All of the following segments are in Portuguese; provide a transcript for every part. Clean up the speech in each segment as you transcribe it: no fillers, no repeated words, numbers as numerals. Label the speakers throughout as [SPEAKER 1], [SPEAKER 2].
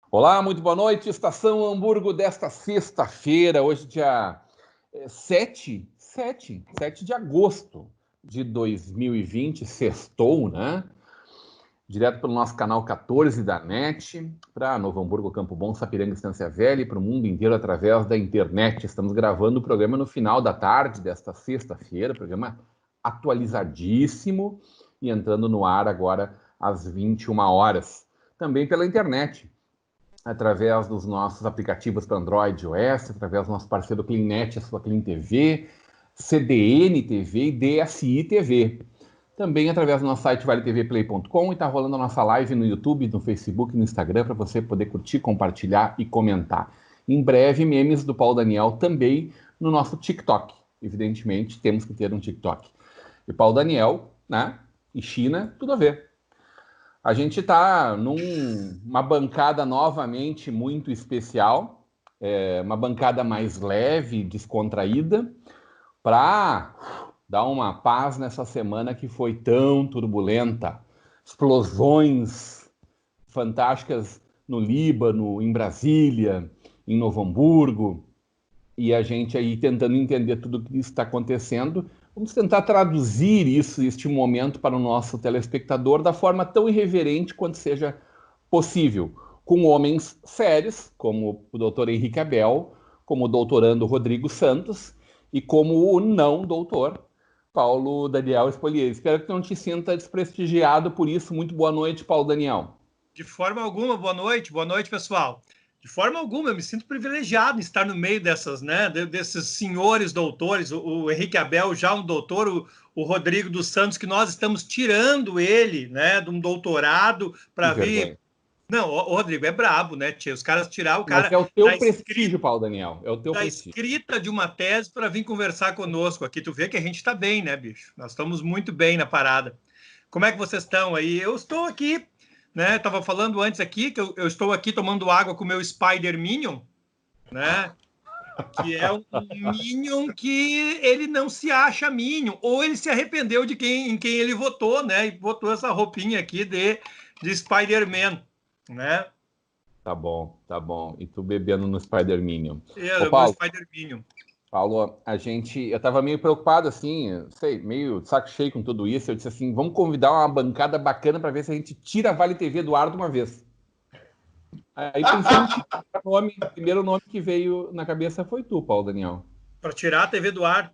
[SPEAKER 1] Olá, muito boa noite. Estação Hamburgo desta sexta-feira, hoje dia 7 de agosto de 2020, sextou, né? Direto pelo nosso canal 14 da NET, para Novo Hamburgo, Campo Bom, Sapiranga, Estância Velha e para o mundo inteiro através da internet. Estamos gravando o programa no final da tarde desta sexta-feira, programa atualizadíssimo e entrando no ar agora às 21 horas. Também pela internet, através dos nossos aplicativos para Android e iOS, através do nosso parceiro CleanNet, a sua Clean TV, CDN TV e DSI TV. Também através do nosso site valetvplay.com e está rolando a nossa live no YouTube, no Facebook, no Instagram, para você poder curtir, compartilhar e comentar. Em breve, memes do Paulo Daniel também no nosso TikTok. Evidentemente, temos que ter um TikTok. E Paulo Daniel, né? E China, tudo a ver. A gente está numa bancada novamente muito especial, uma bancada mais leve, descontraída, para dar uma paz nessa semana que foi tão turbulenta. Explosões fantásticas no Líbano, em Brasília, em Novo Hamburgo, e a gente aí tentando entender tudo o que está acontecendo. Vamos tentar traduzir este momento para o nosso telespectador da forma tão irreverente quanto seja possível, com homens sérios, como o doutor Henrique Abel, como o doutorando Rodrigo Santos e como o não doutor Paulo Daniel Spolieri. Espero que não te sinta desprestigiado por isso. Muito boa noite, Paulo Daniel.
[SPEAKER 2] De forma alguma, boa noite, pessoal. De forma alguma, eu me sinto privilegiado em estar no meio desses senhores doutores, o Henrique Abel já um doutor, o Rodrigo dos Santos, que nós estamos tirando ele, né, de um doutorado para vir... Não, o Rodrigo é brabo, né, tia? Os caras tiraram o cara...
[SPEAKER 1] Mas é o teu prestígio, Paulo Daniel, é o teu prestígio.
[SPEAKER 2] Escrita de uma tese para vir conversar conosco aqui. Tu vê que a gente está bem, né, bicho? Nós estamos muito bem na parada. Como é que vocês estão aí? Eu estou aqui... né? Tava falando antes aqui que eu estou aqui tomando água com o meu Spider Minion, né? Que é um Minion que ele não se acha Minion, ou ele se arrependeu de em quem ele votou, né? E botou essa roupinha aqui de Spider-Man, né?
[SPEAKER 1] Tá bom, tá bom. E tu bebendo no Spider Minion.
[SPEAKER 2] Ô, Paulo, meu Spider Minion.
[SPEAKER 1] Paulo, eu tava meio preocupado, assim, sei, meio saco cheio com tudo isso. Eu disse assim, vamos convidar uma bancada bacana para ver se a gente tira a Vale TV do ar de uma vez. Aí pensei o primeiro nome que veio na cabeça foi tu, Paulo Daniel.
[SPEAKER 2] Para tirar a TV do ar.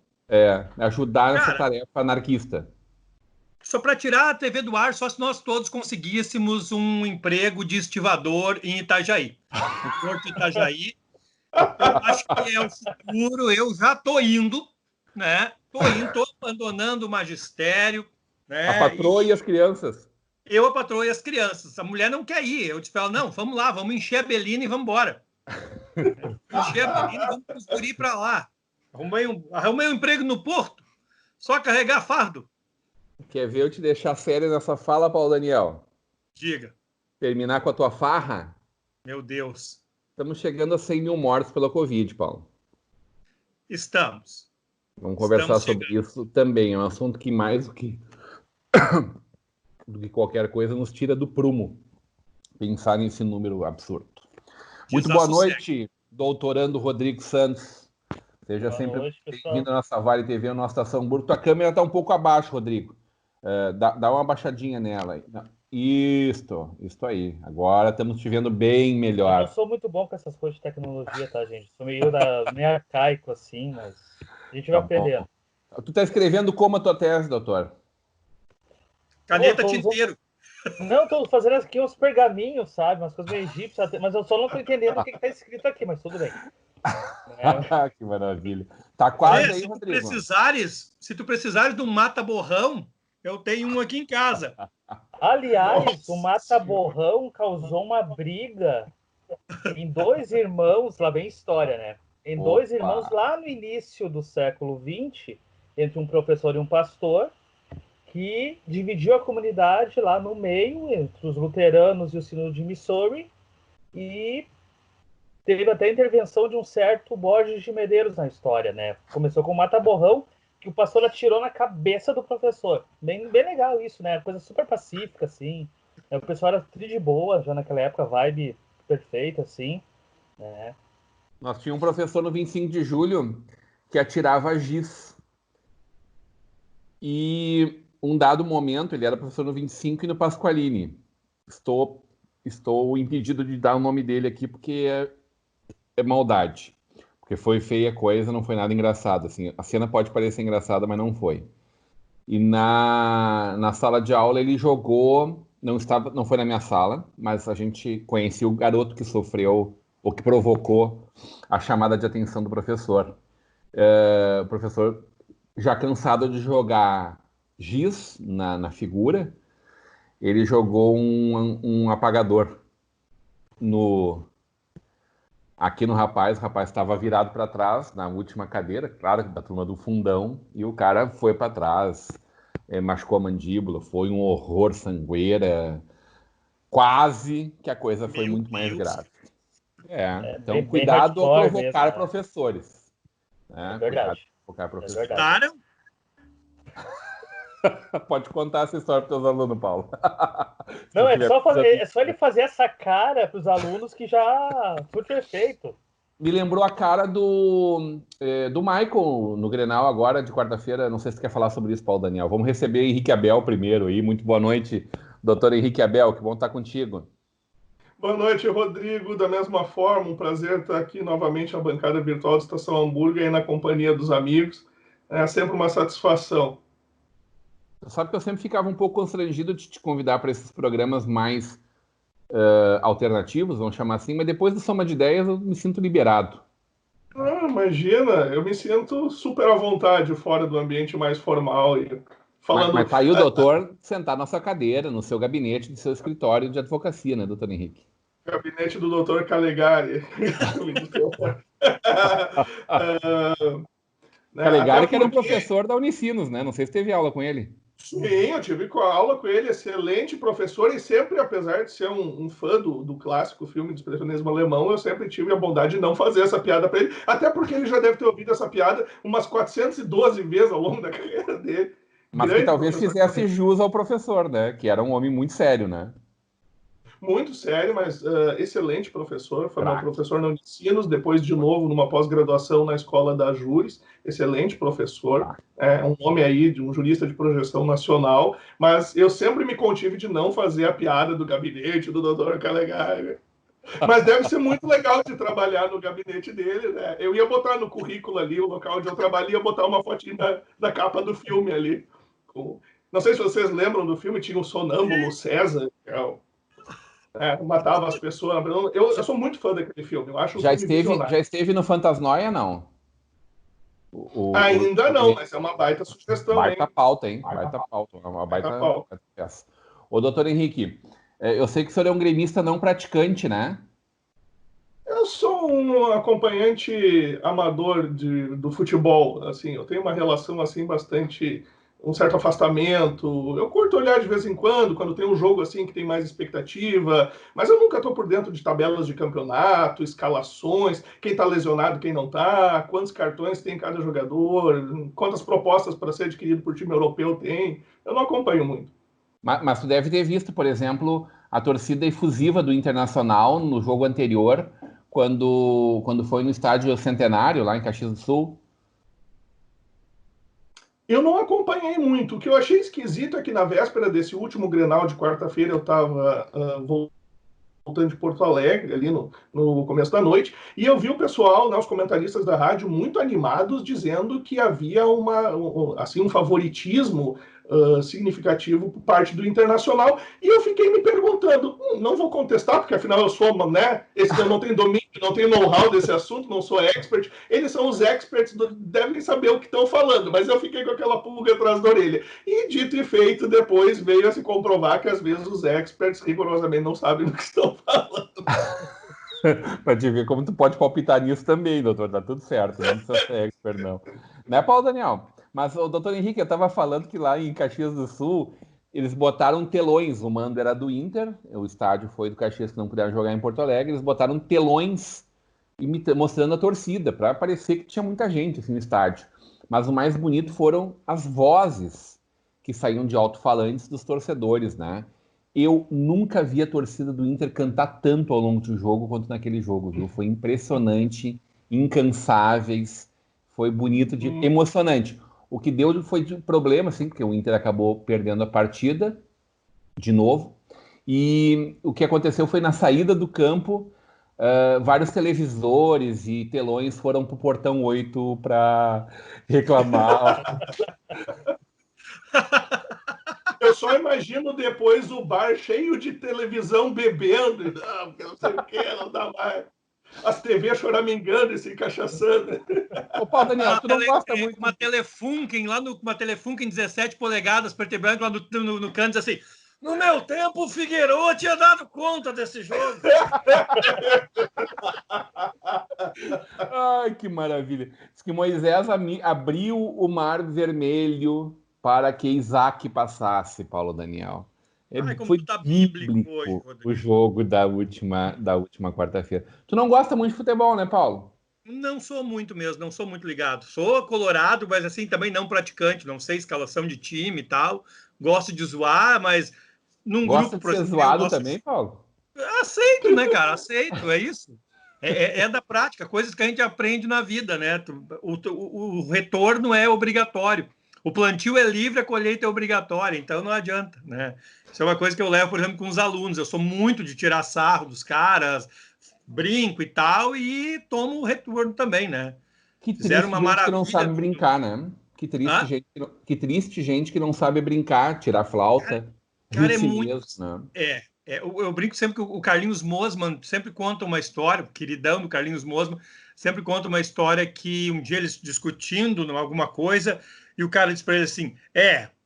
[SPEAKER 1] Ajudar nessa tarefa anarquista.
[SPEAKER 2] Só para tirar a TV do ar, só se nós todos conseguíssemos um emprego de estivador em Itajaí. No Porto de Itajaí. Eu acho que é o futuro, eu já estou indo, né? Estou abandonando o magistério. Né?
[SPEAKER 1] A patroa e as crianças.
[SPEAKER 2] Eu, a patroa e as crianças. A mulher não quer ir. Eu disse para ela, não, vamos lá, vamos encher a Belina e vamos embora. Encher a Belina e vamos construir para lá. Arrumei um emprego no Porto, só carregar fardo.
[SPEAKER 1] Quer ver eu te deixar sério nessa fala, Paulo Daniel?
[SPEAKER 2] Diga.
[SPEAKER 1] Terminar com a tua farra?
[SPEAKER 2] Meu Deus.
[SPEAKER 1] Estamos chegando a 100 mil mortos pela Covid, Paulo.
[SPEAKER 2] Estamos.
[SPEAKER 1] Vamos conversar sobre isso também. É um assunto que mais do que qualquer coisa nos tira do prumo. Pensar nesse número absurdo. Muito boa noite, doutorando Rodrigo Santos. Seja sempre bem-vindo à nossa Vale TV, a nossa Estação Hamburgo. Tua câmera está um pouco abaixo, Rodrigo. Dá uma baixadinha nela. Isso aí. Agora estamos te vendo bem melhor.
[SPEAKER 3] Eu não sou muito bom com essas coisas de tecnologia, tá, gente? Sou meio arcaico, assim, mas a gente vai aprendendo.
[SPEAKER 1] Tu tá escrevendo como a tua tese, doutor?
[SPEAKER 2] Caneta tinteiro.
[SPEAKER 3] Não, tô fazendo aqui uns pergaminhos, sabe? Umas coisas meio egípcias, mas eu só não tô entendendo o que tá escrito aqui, mas tudo bem.
[SPEAKER 1] Que maravilha. Tá quase aí, Rodrigo.
[SPEAKER 2] Se tu precisares de um mata-borrão, eu tenho um aqui em casa.
[SPEAKER 3] Aliás, o mata-borrão causou uma briga em dois irmãos, lá vem história, né? Em dois irmãos lá no início do século XX, entre um professor e um pastor, que dividiu a comunidade lá no meio, entre os luteranos e o Sínodo de Missouri, e teve até a intervenção de um certo Borges de Medeiros na história, né? Começou com o mata-borrão, que o pastor atirou na cabeça do professor. Bem legal isso, né? Coisa super pacífica, assim. O pessoal era tri de boa, já naquela época, vibe perfeito, assim, né?
[SPEAKER 1] Nós tínhamos um professor no 25 de julho que atirava giz. E um dado momento, ele era professor no 25 e no Pasqualini. Estou impedido de dar o nome dele aqui porque é maldade. Porque foi feia coisa, não foi nada engraçado. Assim, a cena pode parecer engraçada, mas não foi. E na sala de aula ele jogou, não foi na minha sala, mas a gente conhecia o garoto que sofreu, ou que provocou a chamada de atenção do professor. O professor, já cansado de jogar giz na figura, ele jogou um apagador aqui no rapaz. O rapaz estava virado para trás, na última cadeira, claro, da turma do fundão, e o cara foi para trás, machucou a mandíbula, foi um horror, sangueira, quase que a coisa foi muito mais grave. Então,
[SPEAKER 3] bem
[SPEAKER 1] cuidado ao
[SPEAKER 3] hardcore
[SPEAKER 1] provocar
[SPEAKER 3] mesmo, né?
[SPEAKER 1] professores.
[SPEAKER 3] É verdade.
[SPEAKER 1] Cuidado ao provocar professores.
[SPEAKER 3] verdade.
[SPEAKER 1] Pode contar essa história para os teus alunos, Paulo.
[SPEAKER 3] Não, é só ele fazer essa cara para os alunos que já tudo perfeito.
[SPEAKER 1] Me lembrou a cara do Michael no Grenal agora, de quarta-feira. Não sei se tu quer falar sobre isso, Paulo Daniel. Vamos receber Henrique Abel primeiro aí. Muito boa noite, doutor Henrique Abel. Que bom estar contigo.
[SPEAKER 4] Boa noite, Rodrigo. Da mesma forma, um prazer estar aqui novamente na bancada virtual da Estação Hambúrguer e na companhia dos amigos. É sempre uma satisfação.
[SPEAKER 1] Sabe que eu sempre ficava um pouco constrangido de te convidar para esses programas mais alternativos, vamos chamar assim, mas depois do Soma de Ideias eu me sinto liberado.
[SPEAKER 4] Imagina, eu me sinto super à vontade fora do ambiente mais formal.
[SPEAKER 1] Mas tá aí o doutor sentado na sua cadeira, no seu gabinete, do seu escritório de advocacia, né, doutor Henrique?
[SPEAKER 4] Gabinete do doutor Calegari.
[SPEAKER 1] Calegari, que era um professor da Unicinos, né? Não sei se teve aula com ele.
[SPEAKER 4] Sim, eu tive aula com ele, excelente professor, e sempre, apesar de ser um fã do clássico filme do expressionismo alemão, eu sempre tive a bondade de não fazer essa piada para ele, até porque ele já deve ter ouvido essa piada umas 412 vezes ao longo da carreira dele.
[SPEAKER 1] Mas que talvez fizesse jus ao professor, né? Que era um homem muito sério, né?
[SPEAKER 4] Muito sério, mas excelente professor. Foi meu professor na Unicinos, depois de novo numa pós-graduação na escola da Júris. Excelente professor. Um homem aí, de um jurista de projeção nacional. Mas eu sempre me contive de não fazer a piada do gabinete do doutor Calegari. Mas deve ser muito legal de trabalhar no gabinete dele, né? Eu ia botar no currículo ali, o local onde eu trabalho, ia botar uma fotinha da capa do filme ali. Não sei se vocês lembram do filme, tinha o sonâmbulo César, matava as pessoas. Eu sou muito fã daquele filme. Eu acho
[SPEAKER 1] já esteve no Fantasnoia, não?
[SPEAKER 4] Ainda não, mas é uma baita sugestão.
[SPEAKER 1] Baita pauta, hein? Baita pauta. Uma baita peça. Ô, doutor Henrique, eu sei que o senhor é um gremista não praticante, né?
[SPEAKER 4] Eu sou um acompanhante amador do futebol. Assim, eu tenho uma relação assim bastante... um certo afastamento. Eu curto olhar de vez em quando tem um jogo assim que tem mais expectativa, mas eu nunca estou por dentro de tabelas de campeonato, escalações, quem está lesionado, quem não está, quantos cartões tem cada jogador, quantas propostas para ser adquirido por time europeu tem. Eu não acompanho muito.
[SPEAKER 1] Mas tu deve ter visto, por exemplo, a torcida efusiva do Internacional no jogo anterior, quando foi no estádio Centenário, lá em Caxias do Sul.
[SPEAKER 4] Eu não acompanhei muito. O que eu achei esquisito é que na véspera desse último Grenal de quarta-feira eu estava voltando de Porto Alegre, ali no começo da noite, e eu vi o pessoal, os comentaristas da rádio, muito animados, dizendo que havia um favoritismo significativo por parte do Internacional, e eu fiquei me perguntando, não vou contestar, porque afinal eu sou, né, eu não tenho domínio, não tenho know-how desse assunto, não sou expert, eles são os experts, devem saber o que estão falando, mas eu fiquei com aquela pulga atrás da orelha. E dito e feito, depois veio a se comprovar que às vezes os experts rigorosamente não sabem do que estão falando.
[SPEAKER 1] Para te ver como tu pode palpitar nisso também, doutor, tá tudo certo, não precisa ser expert, não. Né, Paulo Daniel? Mas, o doutor Henrique, eu estava falando que lá em Caxias do Sul, eles botaram telões, o mando era do Inter, o estádio foi do Caxias que não puderam jogar em Porto Alegre, eles botaram telões mostrando a torcida, para parecer que tinha muita gente assim, no estádio. Mas o mais bonito foram as vozes que saíam de alto-falantes dos torcedores, né? Eu nunca vi a torcida do Inter cantar tanto ao longo do jogo quanto naquele jogo, viu? Foi impressionante, incansáveis, foi bonito, emocionante. O que deu foi de problema, assim, porque o Inter acabou perdendo a partida de novo. E o que aconteceu foi na saída do campo, vários televisores e telões foram para o portão 8 para reclamar.
[SPEAKER 4] Eu só imagino depois o bar cheio de televisão bebendo. Não sei o que, não dá mais. As TV choramingando e se encaixaçando.
[SPEAKER 1] Ô, Paulo Daniel, tu não gosta muito...
[SPEAKER 2] Uma Telefunken, uma Telefunken 17 polegadas, preto e branco, lá no canto, assim... No meu tempo, o Figueiredo tinha dado conta desse jogo.
[SPEAKER 1] Ai, que maravilha. Diz que Moisés abriu o mar vermelho para que Isaac passasse, Paulo Daniel.
[SPEAKER 2] Foi tá bíblico hoje,
[SPEAKER 1] o jogo da última quarta-feira. Tu não gosta muito de futebol, né, Paulo?
[SPEAKER 2] Não sou muito mesmo, não sou muito ligado. Sou colorado, mas assim, também não praticante, não sei escalação de time e tal. Gosto de zoar, mas num
[SPEAKER 1] Gosta
[SPEAKER 2] grupo...
[SPEAKER 1] de ser zoado também, Paulo?
[SPEAKER 2] Aceito, né, cara? Aceito, é isso. É da prática, coisas que a gente aprende na vida, né? O retorno é obrigatório. O plantio é livre, a colheita é obrigatória, então não adianta, né? Isso é uma coisa que eu levo, por exemplo, com os alunos. Eu sou muito de tirar sarro dos caras, brinco e tal, e tomo o retorno também, né?
[SPEAKER 1] Que triste uma gente que não sabe brincar, né? Que triste gente que não sabe brincar, tirar flauta.
[SPEAKER 2] Cara, é muito... Mesmo, né? Eu brinco sempre que o Carlinhos Mosman sempre conta uma história, o queridão do Carlinhos Mosman, sempre conta uma história que um dia eles discutindo alguma coisa, e o cara disse para ele assim,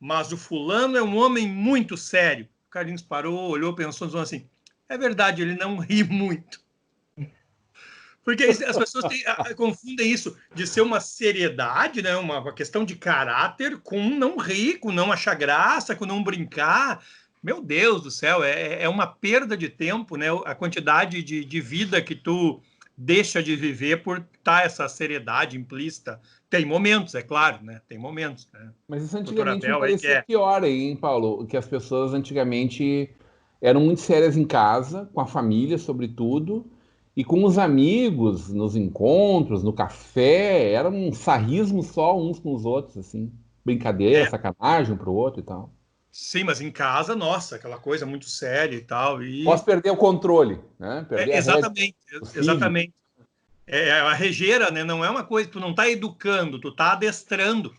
[SPEAKER 2] mas o fulano é um homem muito sério. O Carlinhos parou, olhou, pensou, dizendo assim, é verdade, ele não ri muito. Porque as pessoas confundem isso de ser uma seriedade, né? Uma questão de caráter com não rir, com não achar graça, com não brincar. Meu Deus do céu, é uma perda de tempo, né? A quantidade de vida que tu deixa de viver por estar essa seriedade implícita. Tem momentos, é claro, né? Tem momentos. Né?
[SPEAKER 1] Mas isso antigamente me parecia pior, hein, Paulo? Que as pessoas antigamente eram muito sérias em casa, com a família, sobretudo, e com os amigos, nos encontros, no café, era um sarrismo só uns com os outros, assim. Brincadeira, sacanagem um pro outro e tal.
[SPEAKER 2] Sim, mas em casa, nossa, aquela coisa muito séria e tal. E...
[SPEAKER 1] Posso perder o controle, né?
[SPEAKER 2] Exatamente. A regeira, né? Não é uma coisa, tu não tá educando, tu tá adestrando.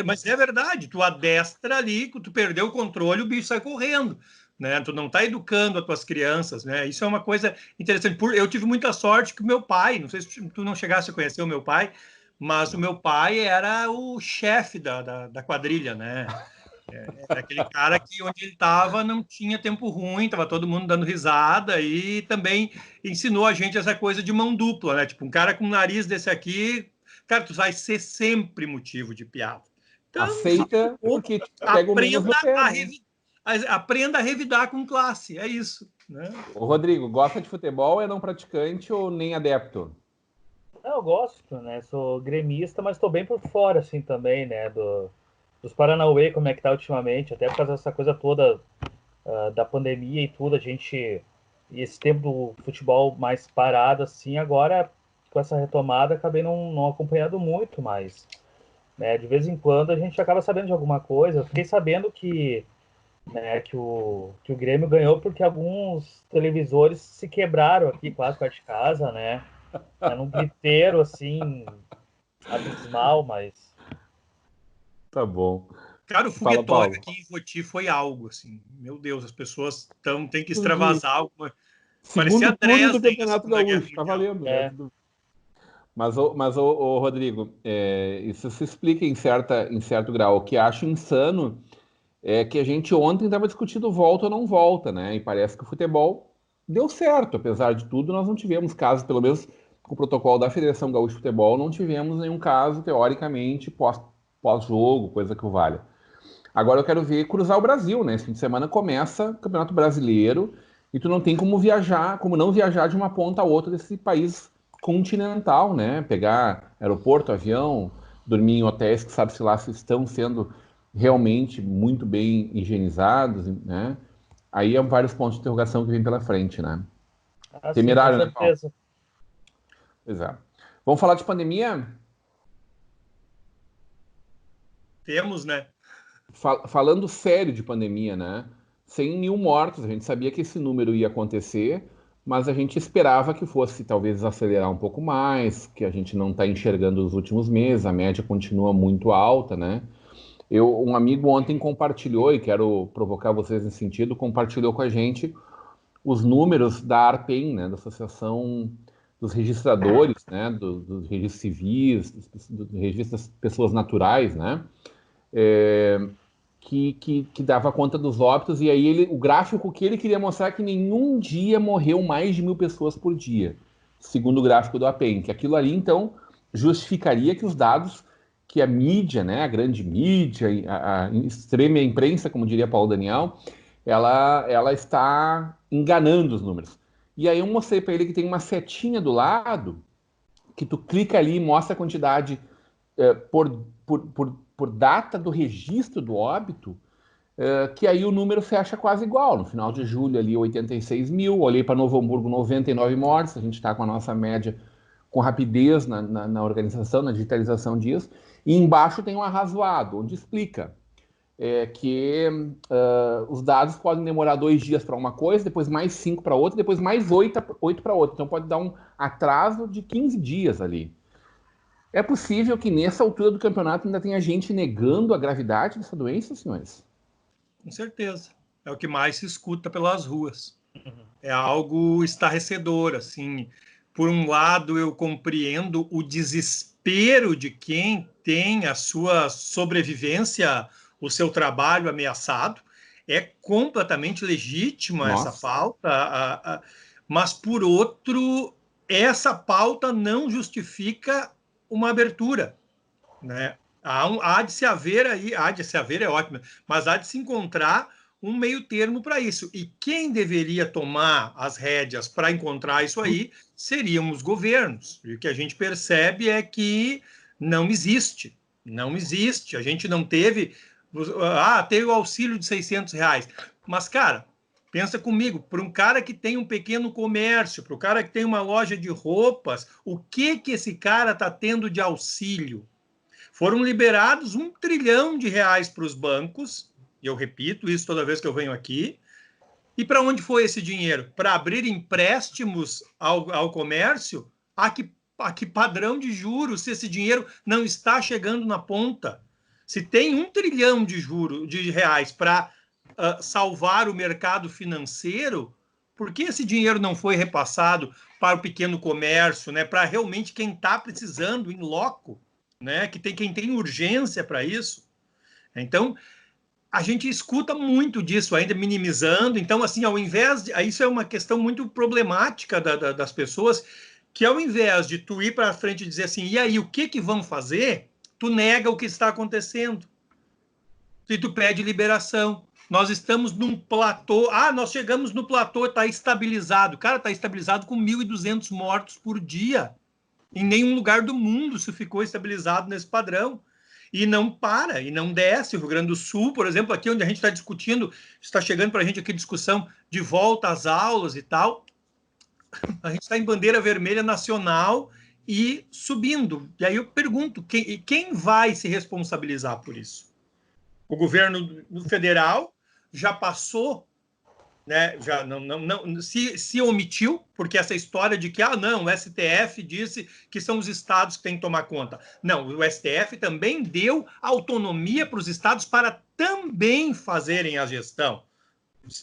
[SPEAKER 2] Mas é verdade, tu adestra ali, tu perdeu o controle, o bicho sai correndo. Né? Tu não está educando as tuas crianças, né? Isso é uma coisa interessante. Eu tive muita sorte que o meu pai, não sei se tu não chegasse a conhecer o meu pai, mas o meu pai era o chefe da quadrilha, né? Era aquele cara que onde ele estava não tinha tempo ruim, estava todo mundo dando risada e também ensinou a gente essa coisa de mão dupla, né? Tipo, um cara com um nariz desse aqui, cara, tu vai ser sempre motivo de piada.
[SPEAKER 1] Então, aceita porque pega o menos no pé, né?
[SPEAKER 2] Aprenda a revidar com classe, é isso. Né?
[SPEAKER 1] O Rodrigo, gosta de futebol, é não praticante ou nem adepto?
[SPEAKER 3] Eu gosto, né? Sou gremista, mas estou bem por fora, assim, também, né? Dos Paranauê, como é que tá ultimamente, até por causa dessa coisa toda da pandemia e tudo, e esse tempo do futebol mais parado, assim, agora, com essa retomada, acabei não acompanhando muito, mas, né, de vez em quando a gente acaba sabendo de alguma coisa. Eu fiquei sabendo que o Grêmio ganhou porque alguns televisores se quebraram aqui quase perto de casa, né? Num griteiro, assim, abismal, mas...
[SPEAKER 1] Tá bom.
[SPEAKER 2] Cara, o foguetório aqui em Voti foi algo, assim, meu Deus, as pessoas têm que extravasar alguma...
[SPEAKER 1] Parecia Dresden do Campeonato Gaúcho, tá valendo, né? Mas Rodrigo, isso se explica em certo grau. O que acho insano é que a gente ontem estava discutindo volta ou não volta, né? E parece que o futebol deu certo. Apesar de tudo, nós não tivemos caso, pelo menos com o protocolo da Federação Gaúcha de Futebol, não tivemos nenhum caso, teoricamente, pós-jogo, coisa que o valha. Agora eu quero ver cruzar o Brasil, né? Esse fim de semana começa o Campeonato Brasileiro e tu não tem como não viajar de uma ponta a outra desse país continental, né? Pegar aeroporto, avião, dormir em hotéis que sabe-se lá se estão sendo realmente muito bem higienizados, né? Aí é vários pontos de interrogação que vem pela frente, né?
[SPEAKER 3] Temerário, né, Paulo?
[SPEAKER 1] Pois é. Vamos falar de pandemia?
[SPEAKER 2] Temos, né?
[SPEAKER 1] Falando sério de pandemia, né? 100 mil mortos, a gente sabia que esse número ia acontecer, mas a gente esperava que fosse talvez acelerar um pouco mais, que a gente não está enxergando os últimos meses, a média continua muito alta, né? Um amigo ontem compartilhou, e quero provocar vocês nesse sentido, compartilhou com a gente os números da ARPEN, né, da Associação dos Registradores, né, dos registros civis, do registro das pessoas naturais, né, que dava conta dos óbitos, e aí o gráfico que ele queria mostrar é que nenhum dia morreu mais de 1.000 pessoas por dia, segundo o gráfico do APEN, que aquilo ali, então, justificaria que os dados que a mídia, né, a grande mídia, a extrema imprensa, como diria Paulo Daniel, ela está enganando os números. E aí eu mostrei para ele que tem uma setinha do lado, que tu clica ali e mostra a quantidade por data do registro do óbito, que aí o número fecha quase igual. No final de julho ali 86 mil, olhei para Novo Hamburgo 99 mortes, a gente está com a nossa média com rapidez na organização, na digitalização disso, e embaixo tem um arrazoado, onde explica que os dados podem demorar 2 dias para uma coisa, depois mais 5 para outra, depois mais 8 para outra. Então pode dar um atraso de 15 dias ali. É possível que nessa altura do campeonato ainda tenha gente negando a gravidade dessa doença, senhores?
[SPEAKER 2] Com certeza. É o que mais se escuta pelas ruas. É algo estarrecedor, assim. Por um lado, eu compreendo o desespero de quem tem a sua sobrevivência, o seu trabalho ameaçado. É completamente legítima essa pauta, mas, por outro, essa pauta não justifica uma abertura, né? Há de se haver aí, há de se haver é ótimo, mas há de se encontrar um meio termo para isso. E quem deveria tomar as rédeas para encontrar isso aí seriam os governos. E o que a gente percebe é que não existe. Não existe. A gente não teve... teve o auxílio de R$600. Mas, cara, pensa comigo, para um cara que tem um pequeno comércio, para o cara que tem uma loja de roupas, o que esse cara está tendo de auxílio? Foram liberados R$1 trilhão para os bancos, e eu repito isso toda vez que eu venho aqui. E para onde foi esse dinheiro? Para abrir empréstimos ao comércio? A que padrão de juros se esse dinheiro não está chegando na ponta? Se tem R$1 trilhão de reais para salvar o mercado financeiro, por que esse dinheiro não foi repassado para o pequeno comércio, né? Para realmente quem está precisando em loco? Né, quem tem urgência para isso. Então, a gente escuta muito disso ainda, minimizando. Então, assim, ao invés de... Isso é uma questão muito problemática das pessoas, que ao invés de tu ir para frente e dizer assim, e aí, o que vão fazer? Tu nega o que está acontecendo. E tu pede liberação. Nós estamos num platô. Nós chegamos no platô, está estabilizado. Cara, está estabilizado com 1.200 mortos por dia. Em nenhum lugar do mundo se ficou estabilizado nesse padrão. E não para, e não desce. O Rio Grande do Sul, por exemplo, aqui onde a gente está discutindo, está chegando para a gente aqui discussão de volta às aulas e tal, a gente está em bandeira vermelha nacional e subindo. E aí eu pergunto, quem vai se responsabilizar por isso? O governo federal já passou, né, já não se omitiu, porque essa história de que o STF disse que são os estados que têm que tomar conta. Não, o STF também deu autonomia para os estados para também fazerem a gestão.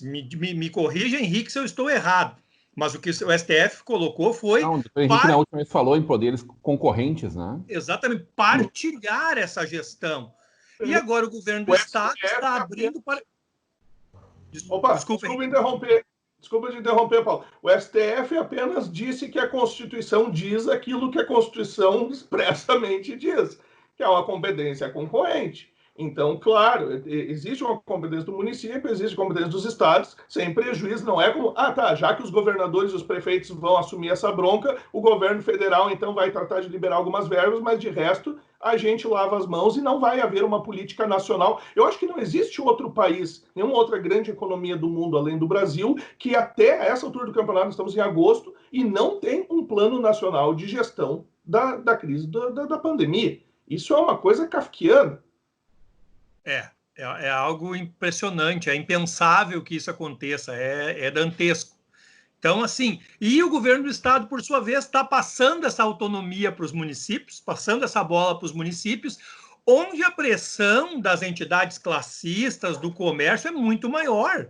[SPEAKER 2] Me corrija, Henrique, se eu estou errado. Mas o que o STF colocou foi...
[SPEAKER 1] o Henrique na última vez falou em poderes concorrentes, né?
[SPEAKER 2] Exatamente, partilhar essa gestão. E agora o governo do estado está abrindo para...
[SPEAKER 4] Desculpa te interromper, Paulo. O STF apenas disse que a Constituição diz aquilo que a Constituição expressamente diz, que é uma competência concorrente. Então, claro, existe uma competência do município, existe competência dos estados, sem prejuízo, não é como, já que os governadores e os prefeitos vão assumir essa bronca, o governo federal, então, vai tratar de liberar algumas verbas, mas, de resto, a gente lava as mãos e não vai haver uma política nacional. Eu acho que não existe outro país, nenhuma outra grande economia do mundo, além do Brasil, que até essa altura do campeonato, estamos em agosto, e não tem um plano nacional de gestão da crise da pandemia. Isso é uma coisa kafkiana.
[SPEAKER 2] É algo impressionante, é impensável que isso aconteça, é dantesco. Então, assim, e o governo do estado, por sua vez, está passando essa autonomia para os municípios, passando essa bola para os municípios, onde a pressão das entidades classistas, do comércio, é muito maior.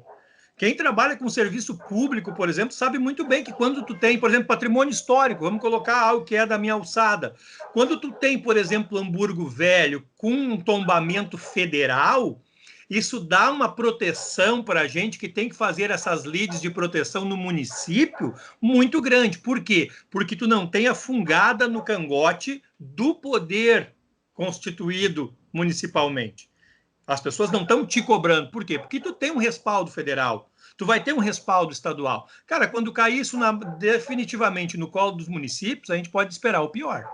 [SPEAKER 2] Quem trabalha com serviço público, por exemplo, sabe muito bem que quando tu tem, por exemplo, patrimônio histórico, vamos colocar algo que é da minha alçada, quando tu tem, por exemplo, Hamburgo Velho com um tombamento federal, isso dá uma proteção para a gente que tem que fazer essas lides de proteção no município muito grande. Por quê? Porque tu não tem a fungada no cangote do poder constituído municipalmente. As pessoas não estão te cobrando. Por quê? Porque tu tem um respaldo federal. Tu vai ter um respaldo estadual. Cara, quando cair isso definitivamente no colo dos municípios, a gente pode esperar o pior.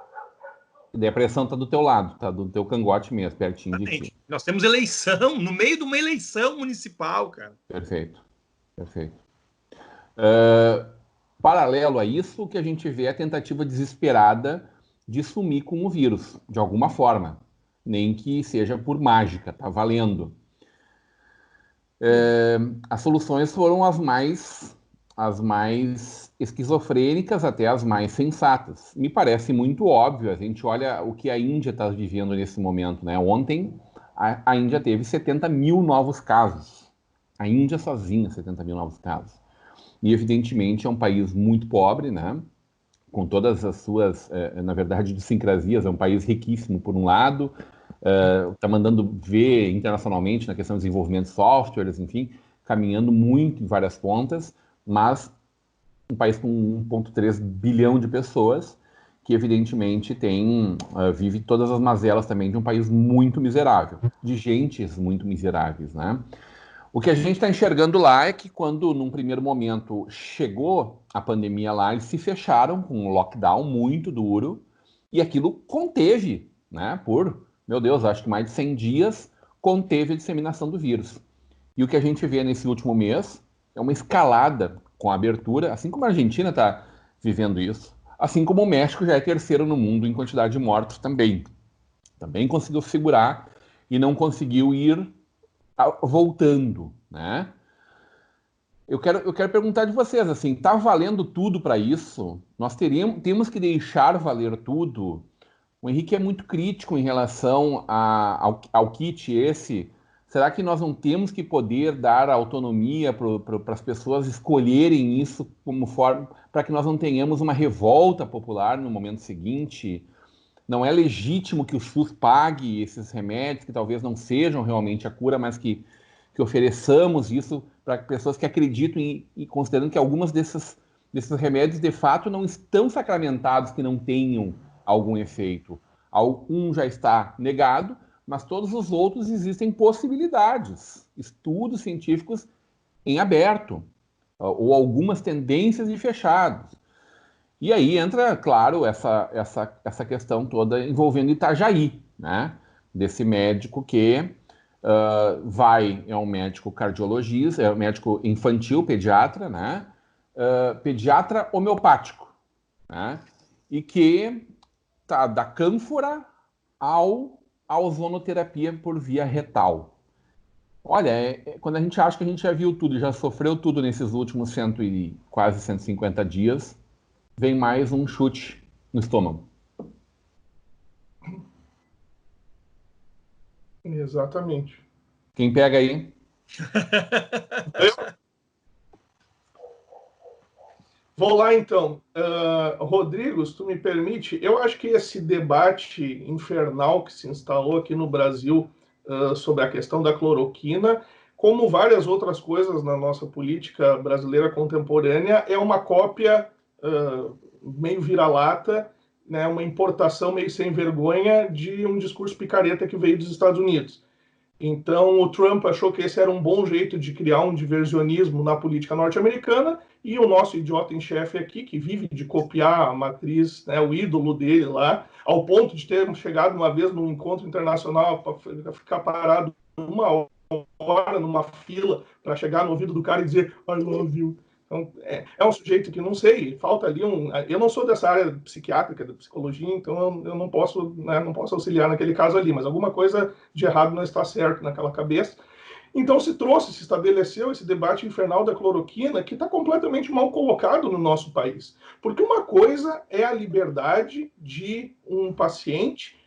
[SPEAKER 1] E daí a pressão está do teu lado, tá do teu cangote mesmo, pertinho de ti.
[SPEAKER 2] Nós temos eleição, no meio de uma eleição municipal, cara.
[SPEAKER 1] Perfeito. Paralelo a isso, o que a gente vê é a tentativa desesperada de sumir com o vírus, de alguma forma. Nem que seja por mágica, tá valendo. As soluções foram as mais esquizofrênicas até as mais sensatas. Me parece muito óbvio, a gente olha o que a Índia está vivendo nesse momento, né? Ontem, a Índia teve 70 mil novos casos. A Índia sozinha, 70 mil novos casos. E, evidentemente, é um país muito pobre, né? Com todas as suas, na verdade, idiosincrasias. É um país riquíssimo, por um lado, está mandando ver internacionalmente na questão de desenvolvimento de softwares, enfim, caminhando muito em várias pontas, mas um país com 1,3 bilhão de pessoas, que evidentemente vive todas as mazelas também de um país muito miserável, de gentes muito miseráveis, né? O que a gente está enxergando lá é que quando, num primeiro momento, chegou a pandemia lá, eles se fecharam com um lockdown muito duro e aquilo conteve, né, por, meu Deus, acho que mais de 100 dias, conteve a disseminação do vírus. E o que a gente vê nesse último mês é uma escalada com a abertura, assim como a Argentina está vivendo isso, assim como o México já é terceiro no mundo em quantidade de mortos também. Também conseguiu segurar e não conseguiu ir voltando, né? Eu quero perguntar de vocês, assim, tá valendo tudo para isso? Nós temos que deixar valer tudo? O Henrique é muito crítico em relação ao kit esse. Será que nós não temos que poder dar autonomia para as pessoas escolherem isso como forma, para que nós não tenhamos uma revolta popular no momento seguinte? Não é legítimo que o SUS pague esses remédios, que talvez não sejam realmente a cura, mas que ofereçamos isso para pessoas que acreditam e considerando que algumas desses remédios, de fato, não estão sacramentados, que não tenham algum efeito. Um já está negado, mas todos os outros existem possibilidades, estudos científicos em aberto, ou algumas tendências de fechados. E aí entra, claro, essa questão toda envolvendo Itajaí, né? Desse médico que é um médico cardiologista, é um médico infantil, pediatra, né? Pediatra homeopático, né? E que tá da cânfora à ozonoterapia por via retal. Olha, quando a gente acha que a gente já viu tudo, já sofreu tudo nesses últimos quase 150 dias, vem mais um chute no estômago.
[SPEAKER 4] Exatamente.
[SPEAKER 1] Quem pega aí?
[SPEAKER 4] Vou lá, então. Rodrigo, se tu me permite, eu acho que esse debate infernal que se instalou aqui no Brasil sobre a questão da cloroquina, como várias outras coisas na nossa política brasileira contemporânea, é uma cópia meio vira-lata, né, uma importação meio sem vergonha de um discurso picareta que veio dos Estados Unidos. Então, o Trump achou que esse era um bom jeito de criar um diversionismo na política norte-americana, e o nosso idiota em chefe aqui, que vive de copiar a matriz, né, o ídolo dele lá, ao ponto de ter chegado uma vez num encontro internacional para ficar parado uma hora numa fila para chegar no ouvido do cara e dizer I love you. Então, é um sujeito que, não sei, falta ali um... Eu não sou dessa área psiquiátrica, da psicologia, então eu não posso, né, não posso auxiliar naquele caso ali, mas alguma coisa de errado não está certo naquela cabeça. Então se estabeleceu esse debate infernal da cloroquina, que está completamente mal colocado no nosso país. Porque uma coisa é a liberdade de um paciente,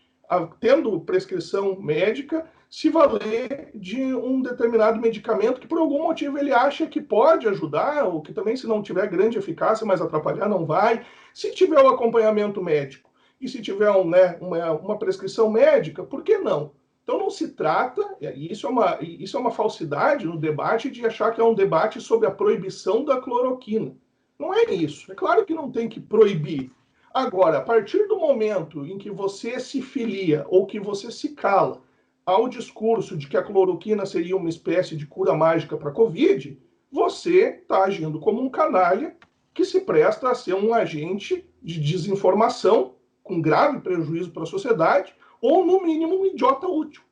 [SPEAKER 4] tendo prescrição médica, se valer de um determinado medicamento que por algum motivo ele acha que pode ajudar, ou que também, se não tiver grande eficácia, mas atrapalhar não vai. Se tiver o acompanhamento médico e se tiver uma prescrição médica, por que não? Então não se trata, e isso é uma falsidade no debate, de achar que é um debate sobre a proibição da cloroquina. Não é isso. É claro que não tem que proibir. Agora, a partir do momento em que você se filia ou que você se cala ao discurso de que a cloroquina seria uma espécie de cura mágica para a Covid, você está agindo como um canalha que se presta a ser um agente de desinformação com grave prejuízo para a sociedade, ou, no mínimo, um idiota útil.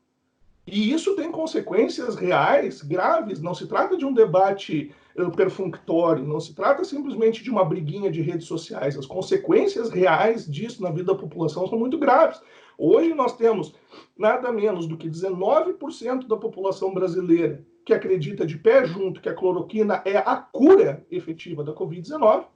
[SPEAKER 4] E isso tem consequências reais, graves. Não se trata de um debate perfunctório, não se trata simplesmente de uma briguinha de redes sociais. As consequências reais disso na vida da população são muito graves. Hoje nós temos nada menos do que 19% da população brasileira que acredita de pé junto que a cloroquina é a cura efetiva da Covid-19.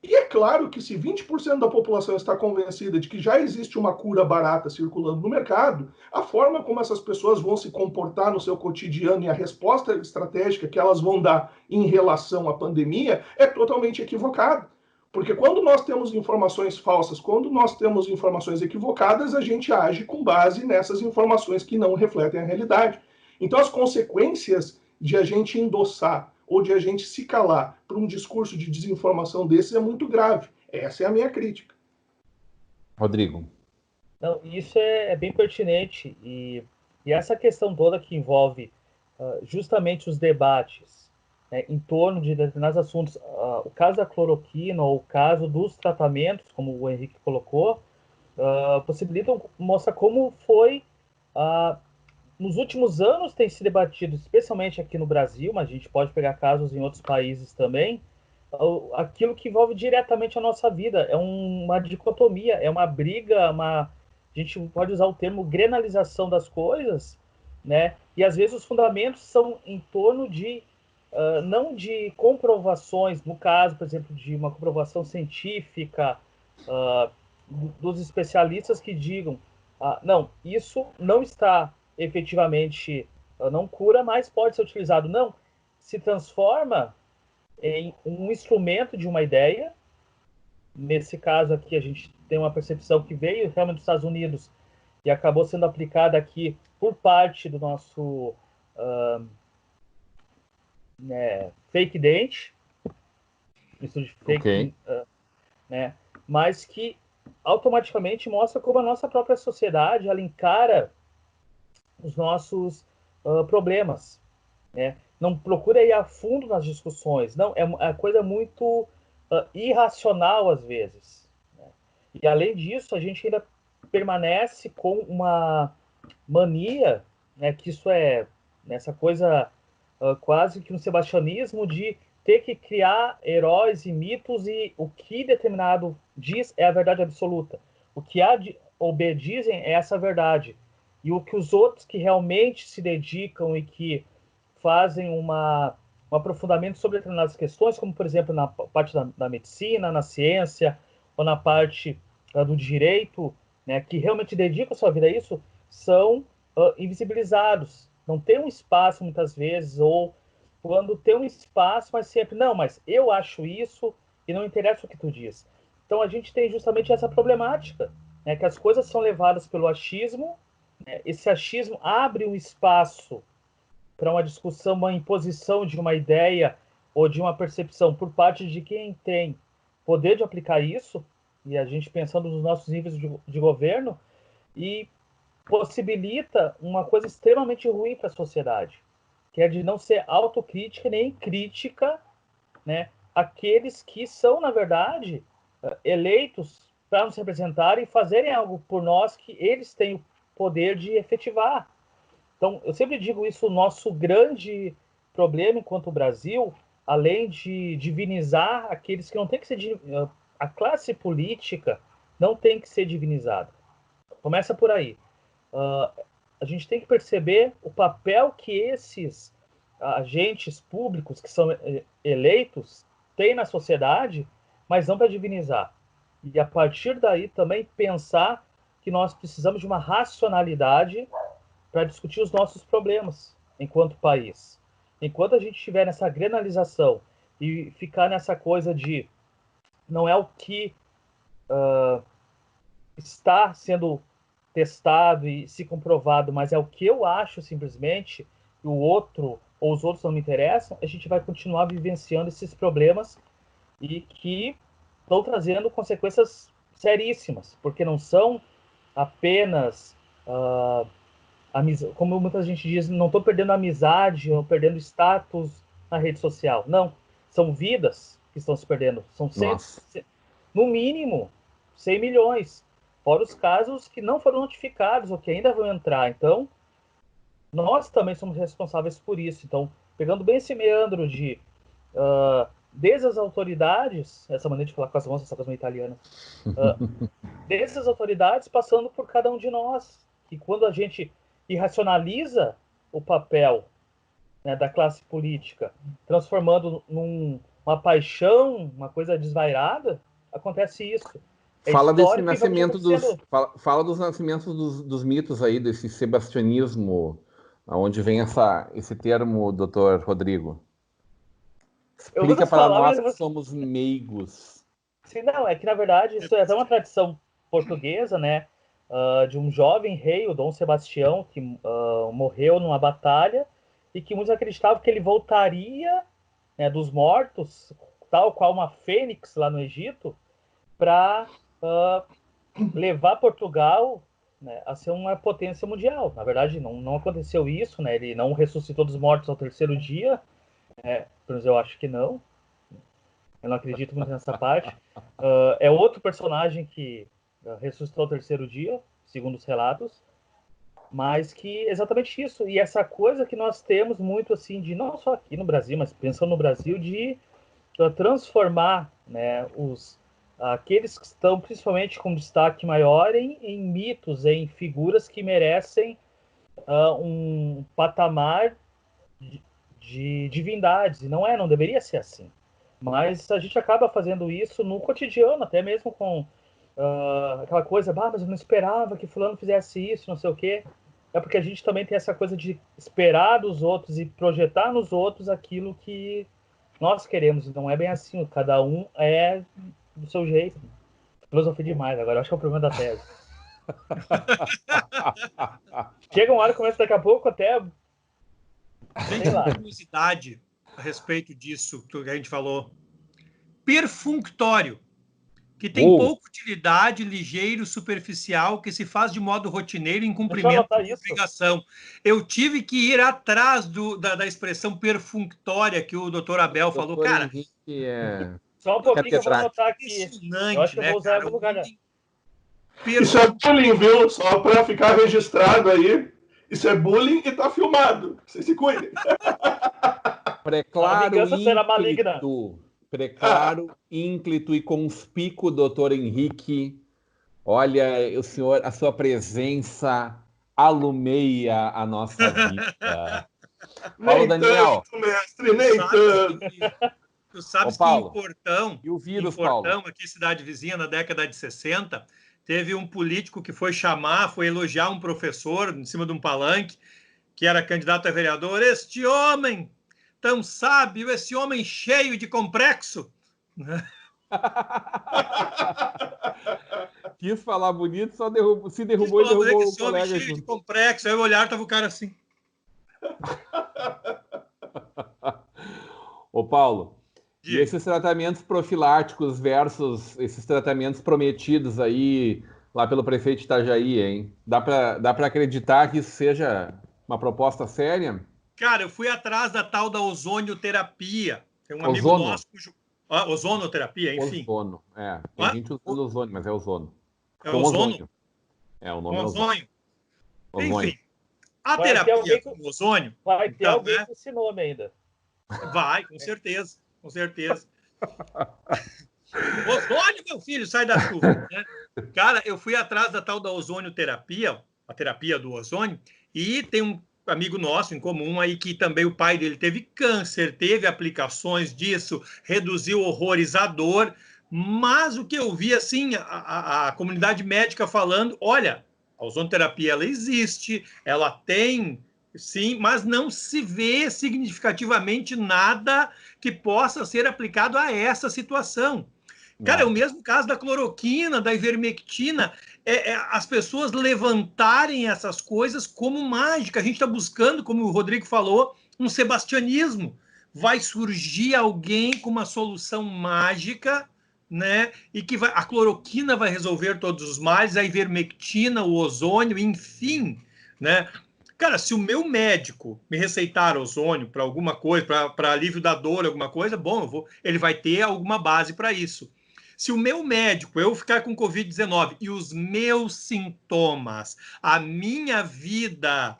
[SPEAKER 4] E é claro que se 20% da população está convencida de que já existe uma cura barata circulando no mercado, a forma como essas pessoas vão se comportar no seu cotidiano e a resposta estratégica que elas vão dar em relação à pandemia é totalmente equivocada. Porque quando nós temos informações falsas, quando nós temos informações equivocadas, a gente age com base nessas informações que não refletem a realidade. Então as consequências de a gente endossar ou de a gente se calar por um discurso de desinformação desses é muito grave. Essa é a minha crítica.
[SPEAKER 1] Rodrigo.
[SPEAKER 3] Não, isso é bem pertinente. E essa questão toda que envolve justamente os debates, né, em torno de determinados assuntos, o caso da cloroquina ou o caso dos tratamentos, como o Henrique colocou, possibilitam mostrar como foi... nos últimos anos tem se debatido, especialmente aqui no Brasil, mas a gente pode pegar casos em outros países também, aquilo que envolve diretamente a nossa vida. É uma dicotomia, é uma briga, a gente pode usar o termo grenalização das coisas, né? E às vezes os fundamentos são em torno de, não de comprovações, no caso, por exemplo, de uma comprovação científica, dos especialistas que digam, não, isso não está efetivamente, não cura, mas pode ser utilizado. Não, se transforma em um instrumento de uma ideia. Nesse caso aqui, a gente tem uma percepção que veio realmente dos Estados Unidos e acabou sendo aplicada aqui por parte do nosso fake dente, isso de fake, né? Mas que automaticamente mostra como a nossa própria sociedade ela encara os nossos problemas, né? Não procura ir a fundo nas discussões, não, é coisa muito irracional às vezes, né? E além disso, a gente ainda permanece com uma mania, né, que isso é essa coisa quase que um sebastianismo de ter que criar heróis e mitos, e o que determinado diz é a verdade absoluta. O que A ou B dizem é essa verdade. E o que os outros que realmente se dedicam e que fazem um aprofundamento sobre determinadas questões, como, por exemplo, na parte da medicina, na ciência, ou na parte do direito, né, que realmente dedicam a sua vida a isso, são invisibilizados. Não tem um espaço, muitas vezes, ou quando tem um espaço, mas sempre, não, mas eu acho isso e não interessa o que tu diz. Então, a gente tem justamente essa problemática, né, que as coisas são levadas pelo achismo. Esse achismo abre um espaço para uma discussão, uma imposição de uma ideia ou de uma percepção por parte de quem tem poder de aplicar isso, e a gente pensando nos nossos níveis de governo, e possibilita uma coisa extremamente ruim para a sociedade, que é de não ser autocrítica nem crítica, né, aqueles que são, na verdade, eleitos para nos representarem e fazerem algo por nós que eles têm o poder de efetivar. Então, eu sempre digo isso, o nosso grande problema enquanto Brasil, além de divinizar aqueles que não tem que ser... A classe política não tem que ser divinizada. Começa por aí. A gente tem que perceber o papel que esses agentes públicos que são eleitos têm na sociedade, mas não para divinizar. E a partir daí também pensar que nós precisamos de uma racionalidade para discutir os nossos problemas enquanto país. Enquanto a gente estiver nessa granalização e ficar nessa coisa de não é o que está sendo testado e se comprovado, mas é o que eu acho simplesmente, e o outro ou os outros não me interessam, a gente vai continuar vivenciando esses problemas e que estão trazendo consequências seríssimas, porque não são apenas, como muita gente diz, não estou perdendo amizade ou perdendo status na rede social. Não, são vidas que estão se perdendo. São no mínimo 100 milhões. Fora os casos que não foram notificados ou que ainda vão entrar. Então, nós também somos responsáveis por isso. Então, pegando bem esse meandro de desde as autoridades, essa maneira de falar com as mãos, essa coisa meio italiana, desde as autoridades, passando por cada um de nós. E quando a gente irracionaliza o papel, né, da classe política, transformando numa paixão, uma coisa desvairada, acontece isso.
[SPEAKER 1] Fala desse nascimento fala dos nascimentos dos mitos aí, desse sebastianismo, aonde vem esse termo, doutor Rodrigo. Explica para nós que somos meigos.
[SPEAKER 3] Sim, não, é que na verdade isso é até uma tradição portuguesa, né, de um jovem rei, o Dom Sebastião, que morreu numa batalha e que muitos acreditavam que ele voltaria, né, dos mortos, tal qual uma fênix lá no Egito, para levar Portugal, né, a ser uma potência mundial. Na verdade, não aconteceu isso, né? Ele não ressuscitou dos mortos ao terceiro dia. Pelo menos eu acho que não. Eu não acredito muito nessa parte. É outro personagem que ressuscitou ao terceiro dia, segundo os relatos. Mas que exatamente isso. E essa coisa que nós temos muito, assim, de não só aqui no Brasil, mas pensando no Brasil, de transformar, né, aqueles que estão principalmente com destaque maior em mitos, em figuras que merecem um patamar de divindades. E não deveria ser assim. Mas a gente acaba fazendo isso no cotidiano, até mesmo com aquela coisa, mas eu não esperava que fulano fizesse isso, não sei o quê. É porque a gente também tem essa coisa de esperar dos outros e projetar nos outros aquilo que nós queremos. Então é bem assim, cada um é do seu jeito. Filosofia demais, agora eu acho que é o problema da tese. Chega uma hora que começa daqui a pouco até...
[SPEAKER 2] Tem uma curiosidade a respeito disso que a gente falou. Perfunctório, que tem pouca utilidade, ligeiro, superficial, que se faz de modo rotineiro em cumprimento de obrigação. Eu tive que ir atrás da expressão perfunctória que o doutor Abel falou. Cara,
[SPEAKER 3] só um pouquinho que eu vou anotar aqui. Eu acho que eu vou usar no lugar.
[SPEAKER 4] Isso é bullying, viu? Só para ficar registrado aí. Isso é bullying e tá filmado. Vocês se cuidem.
[SPEAKER 1] Preclaro ínclito e conspícuo, doutor Henrique. Olha, a sua presença alumeia a nossa vida. Paulo Daniel.
[SPEAKER 4] Tanto, mestre, nem tanto.
[SPEAKER 2] Tu sabes que em
[SPEAKER 1] Portão,
[SPEAKER 2] aqui cidade vizinha, na década de 60, teve um político que foi elogiar um professor em cima de um palanque, que era candidato a vereador. Este homem tão sábio, esse homem cheio de complexo.
[SPEAKER 1] Quis falar bonito, se derrubou e derrubou o colega.
[SPEAKER 2] Esse homem cheio de complexo. Aí eu olhar, tava o cara assim.
[SPEAKER 1] Ô, Paulo, e esses tratamentos profiláticos versus esses tratamentos prometidos aí lá pelo prefeito de Itajaí, hein? Dá para acreditar que isso seja uma proposta séria?
[SPEAKER 2] Cara, eu fui atrás da tal da ozonioterapia. Tem um amigo
[SPEAKER 1] Ozono.
[SPEAKER 2] nosso cujo... ozonoterapia, enfim.
[SPEAKER 1] Ozono, tem gente usando ozônio, mas é ozono.
[SPEAKER 2] É
[SPEAKER 1] Com
[SPEAKER 2] ozono?
[SPEAKER 1] ozônio. O nome é
[SPEAKER 2] Ozônio.
[SPEAKER 1] ozônio.
[SPEAKER 2] Enfim, a
[SPEAKER 3] Vai ter
[SPEAKER 2] terapia com ozônio...
[SPEAKER 3] Vai ter
[SPEAKER 2] então,
[SPEAKER 3] alguém
[SPEAKER 2] né?
[SPEAKER 3] com esse nome ainda.
[SPEAKER 2] Vai, com certeza. Com certeza. Ozônio, meu filho, sai da chuva. Né? Cara, eu fui atrás da tal da ozonioterapia, a terapia do ozônio, e tem um amigo nosso em comum aí que também o pai dele teve câncer, teve aplicações disso, reduziu horrores à dor, mas o que eu vi, assim, a comunidade médica falando, olha, a ozonoterapia, ela existe, ela tem, sim, mas não se vê significativamente nada que possa ser aplicado a essa situação. Cara, é o mesmo caso da cloroquina, da ivermectina, as pessoas levantarem essas coisas como mágica. A gente está buscando, como o Rodrigo falou, um sebastianismo. Vai surgir alguém com uma solução mágica, né? E que a cloroquina vai resolver todos os males, a ivermectina, o ozônio, enfim, né? Cara, se o meu médico me receitar ozônio para alguma coisa, para alívio da dor, alguma coisa, bom, ele vai ter alguma base para isso. Se o meu médico, eu ficar com Covid-19 e os meus sintomas, a minha vida,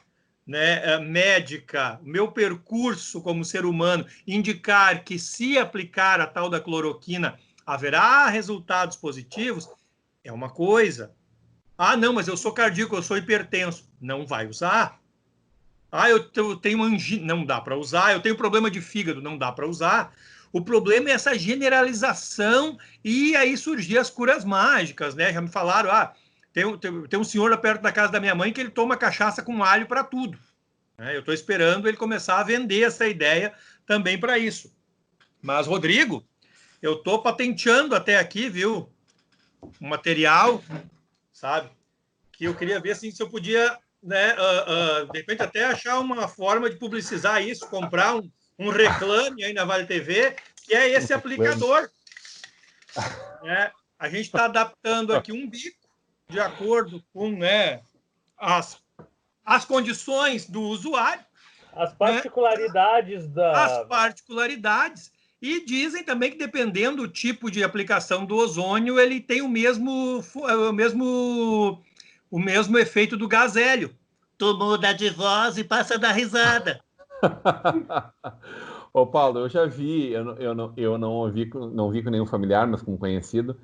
[SPEAKER 2] né, médica, o meu percurso como ser humano, indicar que se aplicar a tal da cloroquina haverá resultados positivos, é uma coisa. Ah, não, mas eu sou cardíaco, eu sou hipertenso. Não vai usar. Ah, eu tenho angina, não dá para usar. Eu tenho problema de fígado, não dá para usar. O problema é essa generalização e aí surgir as curas mágicas, né? Já me falaram, tem um senhor lá perto da casa da minha mãe que ele toma cachaça com alho para tudo. Né? Eu estou esperando ele começar a vender essa ideia também para isso. Mas, Rodrigo, eu estou patenteando até aqui, viu? Um material, sabe? Que eu queria ver assim, se eu podia, né, de repente até achar uma forma de publicizar isso, comprar um reclame aí na Vale TV, que é esse aplicador. Né? A gente está adaptando aqui um bico de acordo com, né, as condições do usuário.
[SPEAKER 3] As particularidades, né?
[SPEAKER 2] As particularidades. E dizem também que, dependendo do tipo de aplicação do ozônio, ele tem o mesmo efeito do gás hélio. Tu muda de voz e passa a dar risada.
[SPEAKER 1] Ô, Paulo, eu já vi, eu não vi com nenhum familiar, mas com um conhecido,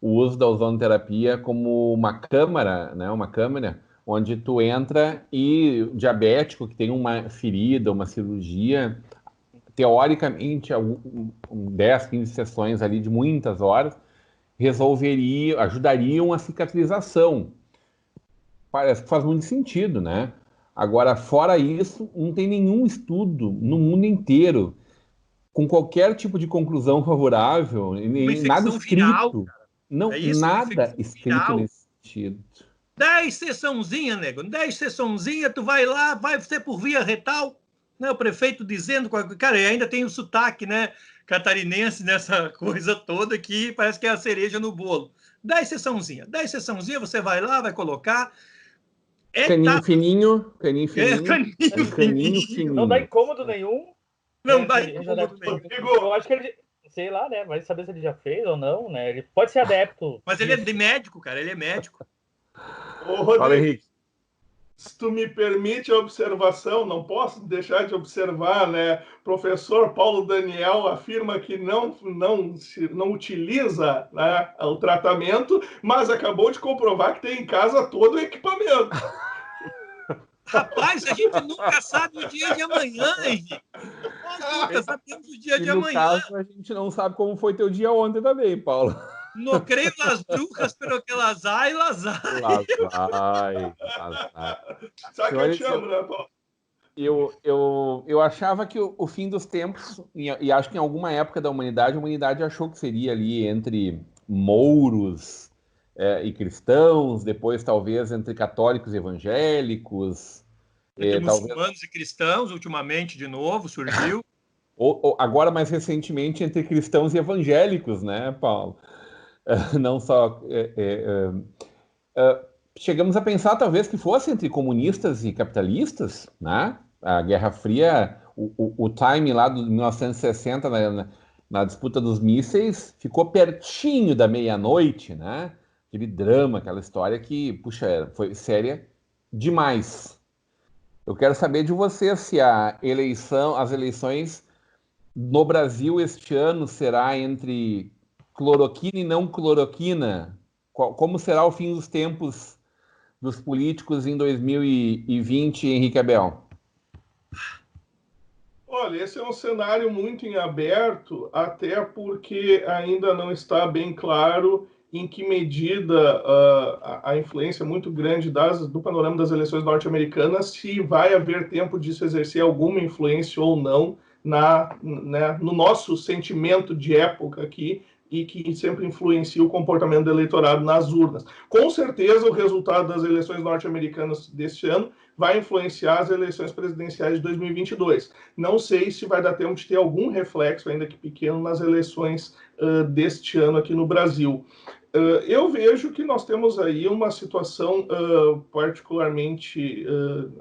[SPEAKER 1] o uso da ozonoterapia como uma câmara, né? Uma câmara onde tu entra e o diabético que tem uma ferida, uma cirurgia, teoricamente, 10, 15 sessões ali de muitas horas, ajudariam a cicatrização. Parece que faz muito sentido, né? Agora, fora isso, não tem nenhum estudo no mundo inteiro com qualquer tipo de conclusão favorável, nada escrito. Viral, não, é isso, nada escrito viral. Nesse sentido.
[SPEAKER 2] 10 sessãozinha, nego. 10 sessãozinha, tu vai lá, vai ser por via retal, né? O prefeito dizendo, cara, e ainda tem o sotaque, né, catarinense nessa coisa toda que parece que é a cereja no bolo. 10 sessãozinha, você vai lá, vai colocar.
[SPEAKER 1] Caninho fininho.
[SPEAKER 2] Caninho fininho.
[SPEAKER 3] Não dá incômodo nenhum.
[SPEAKER 2] Não dá incômodo nenhum.
[SPEAKER 3] Eu acho que ele, sei lá, né? Vai saber se ele já fez ou não, né? Ele pode ser adepto.
[SPEAKER 2] Mas ele é de médico, cara, ele é médico.
[SPEAKER 4] Ô, Rodrigo, fala, Henrique. Se tu me permite a observação, não posso deixar de observar, né? Professor Paulo Daniel afirma que não utiliza, né, o tratamento, mas acabou de comprovar que tem em casa todo o equipamento.
[SPEAKER 2] Rapaz, a gente nunca sabe o dia de amanhã, Henrique. Nós nunca sabemos o dia de amanhã.
[SPEAKER 1] No caso, a gente não sabe como foi teu dia ontem também, Paulo.
[SPEAKER 2] No creio las brujas, pero que las hay, las hay.
[SPEAKER 4] Sabe o que eu chamo, né, Paulo?
[SPEAKER 1] Eu achava que o fim dos tempos, e acho que em alguma época da humanidade, a humanidade achou que seria ali entre mouros e cristãos, depois talvez entre católicos e evangélicos.
[SPEAKER 2] Entre muçulmanos e cristãos, ultimamente, de novo, surgiu.
[SPEAKER 1] Agora, mais recentemente, entre cristãos e evangélicos, né, Paulo? Não só... chegamos a pensar talvez que fosse entre comunistas e capitalistas, né? A Guerra Fria, o time lá de 1960 na disputa dos mísseis ficou pertinho da meia-noite, né? Aquele drama, aquela história que, puxa, foi séria demais. Eu quero saber de você se as eleições no Brasil este ano será entre cloroquina e não cloroquina. Como será o fim dos tempos dos políticos em 2020, Henrique Abel?
[SPEAKER 4] Olha, esse é um cenário muito em aberto, até porque ainda não está bem claro em que medida a influência muito grande do panorama das eleições norte-americanas, se vai haver tempo de se exercer alguma influência ou não no nosso sentimento de época aqui, e que sempre influencia o comportamento do eleitorado nas urnas. Com certeza, o resultado das eleições norte-americanas deste ano vai influenciar as eleições presidenciais de 2022. Não sei se vai dar tempo de ter algum reflexo, ainda que pequeno, nas eleições deste ano aqui no Brasil. Eu vejo que nós temos aí uma situação particularmente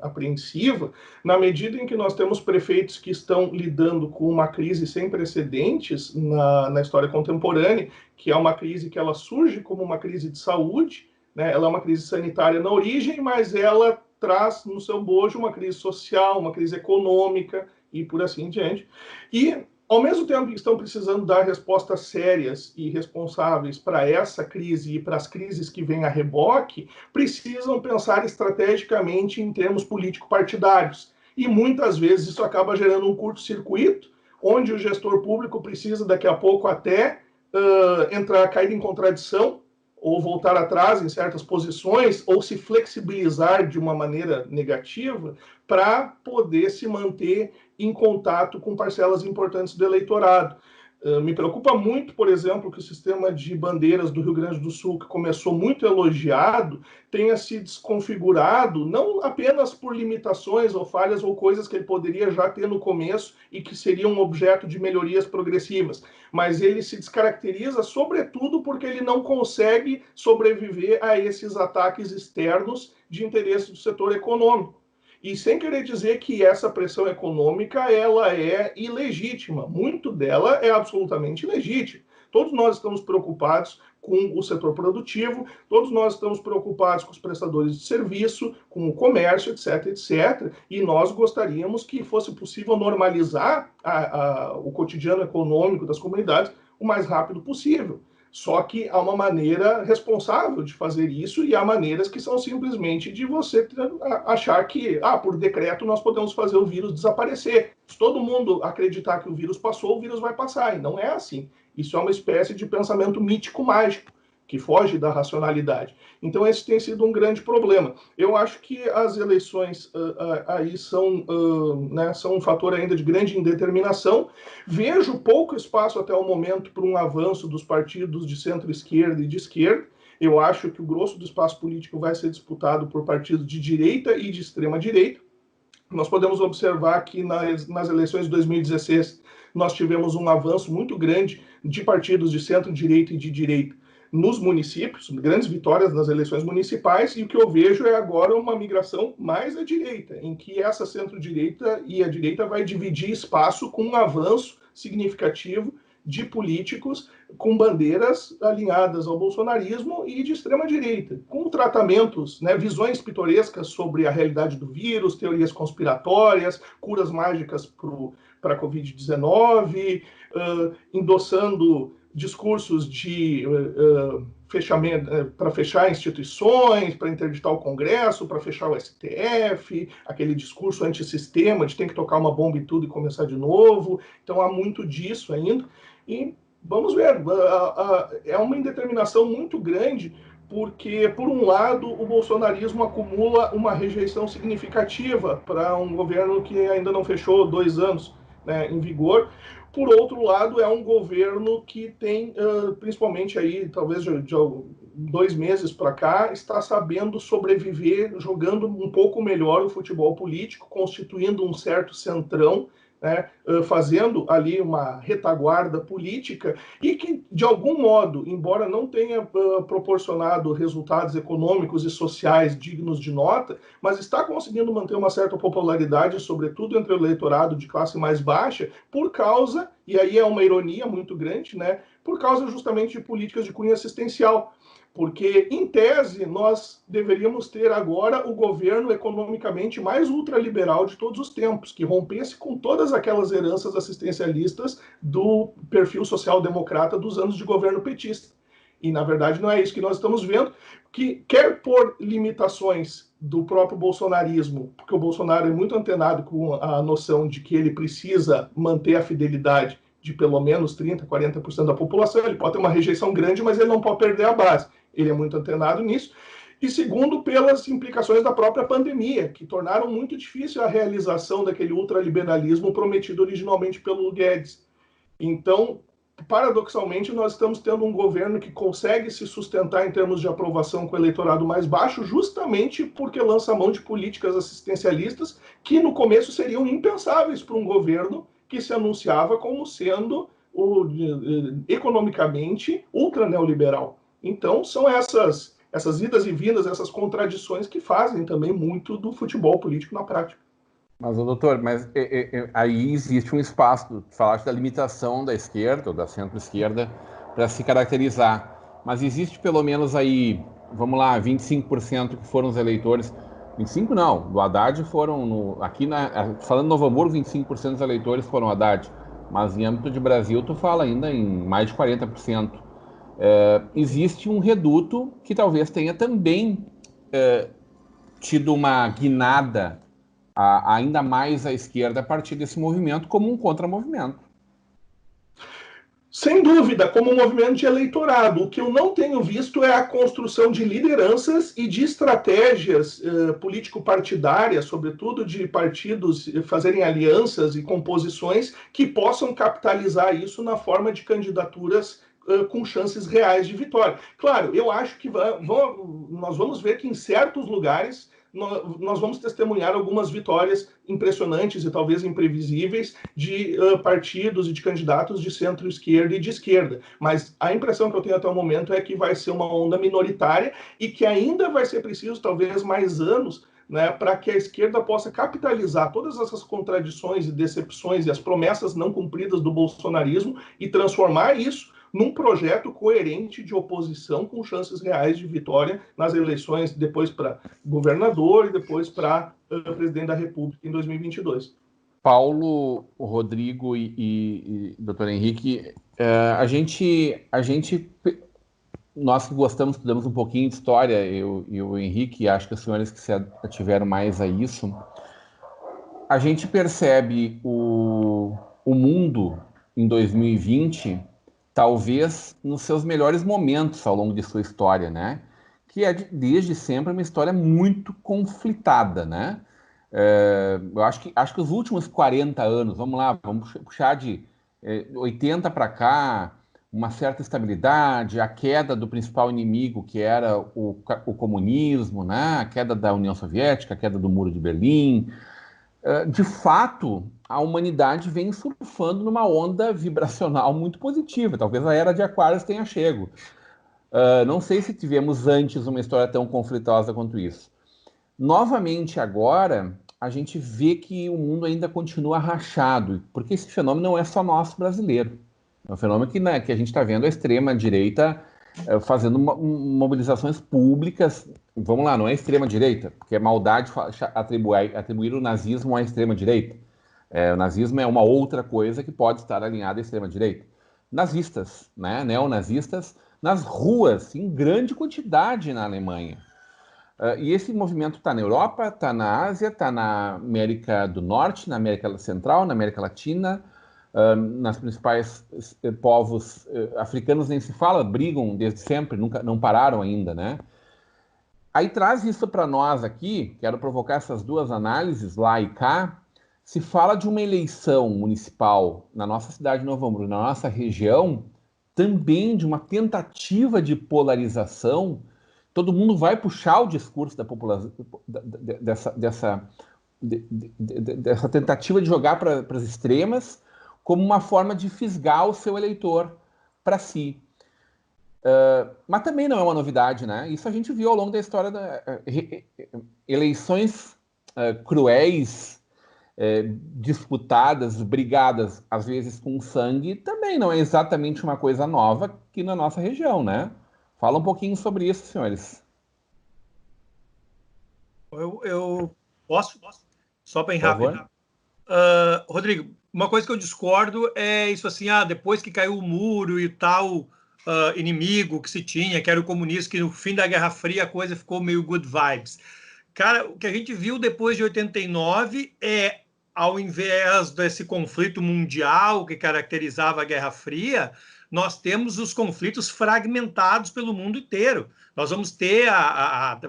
[SPEAKER 4] apreensiva, na medida em que nós temos prefeitos que estão lidando com uma crise sem precedentes na história contemporânea, que é uma crise que ela surge como uma crise de saúde, né? Ela é uma crise sanitária na origem, mas ela traz no seu bojo uma crise social, uma crise econômica e por assim diante. E ao mesmo tempo que estão precisando dar respostas sérias e responsáveis para essa crise e para as crises que vêm a reboque, precisam pensar estrategicamente em termos político-partidários. E muitas vezes isso acaba gerando um curto-circuito, onde o gestor público precisa daqui a pouco até cair em contradição, ou voltar atrás em certas posições, ou se flexibilizar de uma maneira negativa, para poder se manter em contato com parcelas importantes do eleitorado. Me preocupa muito, por exemplo, que o sistema de bandeiras do Rio Grande do Sul, que começou muito elogiado, tenha se desconfigurado, não apenas por limitações ou falhas ou coisas que ele poderia já ter no começo e que seriam objeto de melhorias progressivas, mas ele se descaracteriza, sobretudo, porque ele não consegue sobreviver a esses ataques externos de interesse do setor econômico. E sem querer dizer que essa pressão econômica ela é ilegítima. Muito dela é absolutamente ilegítima. Todos nós estamos preocupados com o setor produtivo, todos nós estamos preocupados com os prestadores de serviço, com o comércio, etc., etc. E nós gostaríamos que fosse possível normalizar o cotidiano econômico das comunidades o mais rápido possível. Só que há uma maneira responsável de fazer isso e há maneiras que são simplesmente de você achar que, por decreto, nós podemos fazer o vírus desaparecer. Se todo mundo acreditar que o vírus passou, o vírus vai passar. E não é assim. Isso é uma espécie de pensamento mítico-mágico, que foge da racionalidade. Então, esse tem sido um grande problema. Eu acho que as eleições aí são um fator ainda de grande indeterminação. Vejo pouco espaço até o momento para um avanço dos partidos de centro-esquerda e de esquerda. Eu acho que o grosso do espaço político vai ser disputado por partidos de direita e de extrema-direita. Nós podemos observar que nas eleições de 2016 nós tivemos um avanço muito grande de partidos de centro-direita e de direita nos municípios, grandes vitórias nas eleições municipais, e o que eu vejo é agora uma migração mais à direita, em que essa centro-direita e a direita vai dividir espaço com um avanço significativo de políticos com bandeiras alinhadas ao bolsonarismo e de extrema-direita, com tratamentos, visões pitorescas sobre a realidade do vírus, teorias conspiratórias, curas mágicas para a Covid-19, endossando discursos de fechamento para fechar instituições, para interditar o Congresso, para fechar o STF, aquele discurso antissistema de tem que tocar uma bomba e tudo e começar de novo. Então há muito disso ainda. E vamos ver, é uma indeterminação muito grande, porque, por um lado, o bolsonarismo acumula uma rejeição significativa para um governo que ainda não fechou 2 anos em vigor. Por outro lado, é um governo que tem, principalmente aí, talvez de 2 meses para cá, está sabendo sobreviver, jogando um pouco melhor o futebol político, constituindo um certo centrão, né, fazendo ali uma retaguarda política e que, de algum modo, embora não tenha proporcionado resultados econômicos e sociais dignos de nota, mas está conseguindo manter uma certa popularidade, sobretudo entre o eleitorado de classe mais baixa, por causa, e aí é uma ironia muito grande, né, por causa justamente de políticas de cunho assistencial. Porque, em tese, nós deveríamos ter agora o governo economicamente mais ultraliberal de todos os tempos, que rompesse com todas aquelas heranças assistencialistas do perfil social-democrata dos anos de governo petista. E, na verdade, não é isso que nós estamos vendo, que quer por limitações do próprio bolsonarismo, porque o Bolsonaro é muito antenado com a noção de que ele precisa manter a fidelidade de pelo menos 30%, 40% da população, ele pode ter uma rejeição grande, mas ele não pode perder a base. Ele é muito antenado nisso. E segundo, pelas implicações da própria pandemia, que tornaram muito difícil a realização daquele ultraliberalismo prometido originalmente pelo Guedes. Então, paradoxalmente, nós estamos tendo um governo que consegue se sustentar em termos de aprovação com o eleitorado mais baixo, justamente porque lança mão de políticas assistencialistas que no começo seriam impensáveis para um governo que se anunciava como sendo economicamente ultra-neoliberal. Então, são essas idas e vindas, essas contradições que fazem também muito do futebol político na prática.
[SPEAKER 1] Mas, doutor, aí existe um espaço, falaste da limitação da esquerda, ou da centro-esquerda, para se caracterizar. Mas existe pelo menos aí, vamos lá, 25% que foram os eleitores. 25% não, do Haddad foram, falando em Novo Hamburgo, 25% dos eleitores foram Haddad. Mas em âmbito de Brasil, tu fala ainda em mais de 40%. Existe um reduto que talvez tenha também tido uma guinada ainda mais à esquerda a partir desse movimento como um contramovimento.
[SPEAKER 4] Sem dúvida, como um movimento de eleitorado. O que eu não tenho visto é a construção de lideranças e de estratégias político-partidárias, sobretudo de partidos fazerem alianças e composições que possam capitalizar isso na forma de candidaturas com chances reais de vitória. Claro, eu acho que nós vamos ver que em certos lugares nós vamos testemunhar algumas vitórias impressionantes e talvez imprevisíveis de partidos e de candidatos de centro-esquerda e de esquerda. Mas a impressão que eu tenho até o momento é que vai ser uma onda minoritária e que ainda vai ser preciso talvez mais anos, né, para que a esquerda possa capitalizar todas essas contradições e decepções e as promessas não cumpridas do bolsonarismo e transformar isso num projeto coerente de oposição com chances reais de vitória nas eleições, depois para governador e depois para presidente da República em 2022.
[SPEAKER 1] Paulo, Rodrigo e Dr. Henrique, nós que gostamos, estudamos um pouquinho de história, eu e o Henrique, acho que os senhores que se ativeram mais a isso, a gente percebe o mundo em 2020 talvez nos seus melhores momentos ao longo de sua história, né? Que é desde sempre uma história muito conflitada, né? Eu acho que os últimos 40 anos, vamos puxar de 80 para cá, uma certa estabilidade, a queda do principal inimigo, que era o comunismo, né? A queda da União Soviética, a queda do Muro de Berlim. De fato, a humanidade vem surfando numa onda vibracional muito positiva. Talvez a Era de Aquários tenha chego. Não sei se tivemos antes uma história tão conflitosa quanto isso. Novamente agora, a gente vê que o mundo ainda continua rachado, porque esse fenômeno não é só nosso brasileiro. É um fenômeno que a gente está vendo a extrema-direita fazendo mobilizações públicas. Vamos lá, não é extrema-direita, porque é maldade atribuir o nazismo à extrema-direita. O nazismo é uma outra coisa que pode estar alinhada à extrema-direita. Nazistas, né, neonazistas, nas ruas, em grande quantidade na Alemanha. E esse movimento está na Europa, está na Ásia, está na América do Norte, na América Central, na América Latina, nas principais povos africanos nem se fala, brigam desde sempre, nunca, não pararam ainda, né? Aí traz isso para nós aqui, quero provocar essas duas análises, lá e cá. Se fala de uma eleição municipal na nossa cidade de Novo Hamburgo, na nossa região, também de uma tentativa de polarização. Todo mundo vai puxar o discurso da população, dessa tentativa de jogar para as extremas como uma forma de fisgar o seu eleitor para si. Mas também não é uma novidade, né? Isso a gente viu ao longo da história eleições cruéis, disputadas, brigadas, às vezes com sangue, também não é exatamente uma coisa nova aqui na nossa região, né? Fala um pouquinho sobre isso, senhores.
[SPEAKER 2] Eu posso? Só bem
[SPEAKER 1] Por favor.
[SPEAKER 2] rápido. Rodrigo, uma coisa que eu discordo é isso assim, depois que caiu o muro e tal inimigo que se tinha, que era o comunismo, que no fim da Guerra Fria a coisa ficou meio good vibes. Cara, o que a gente viu depois de 89 é, ao invés desse conflito mundial que caracterizava a Guerra Fria, nós temos os conflitos fragmentados pelo mundo inteiro. Nós vamos ter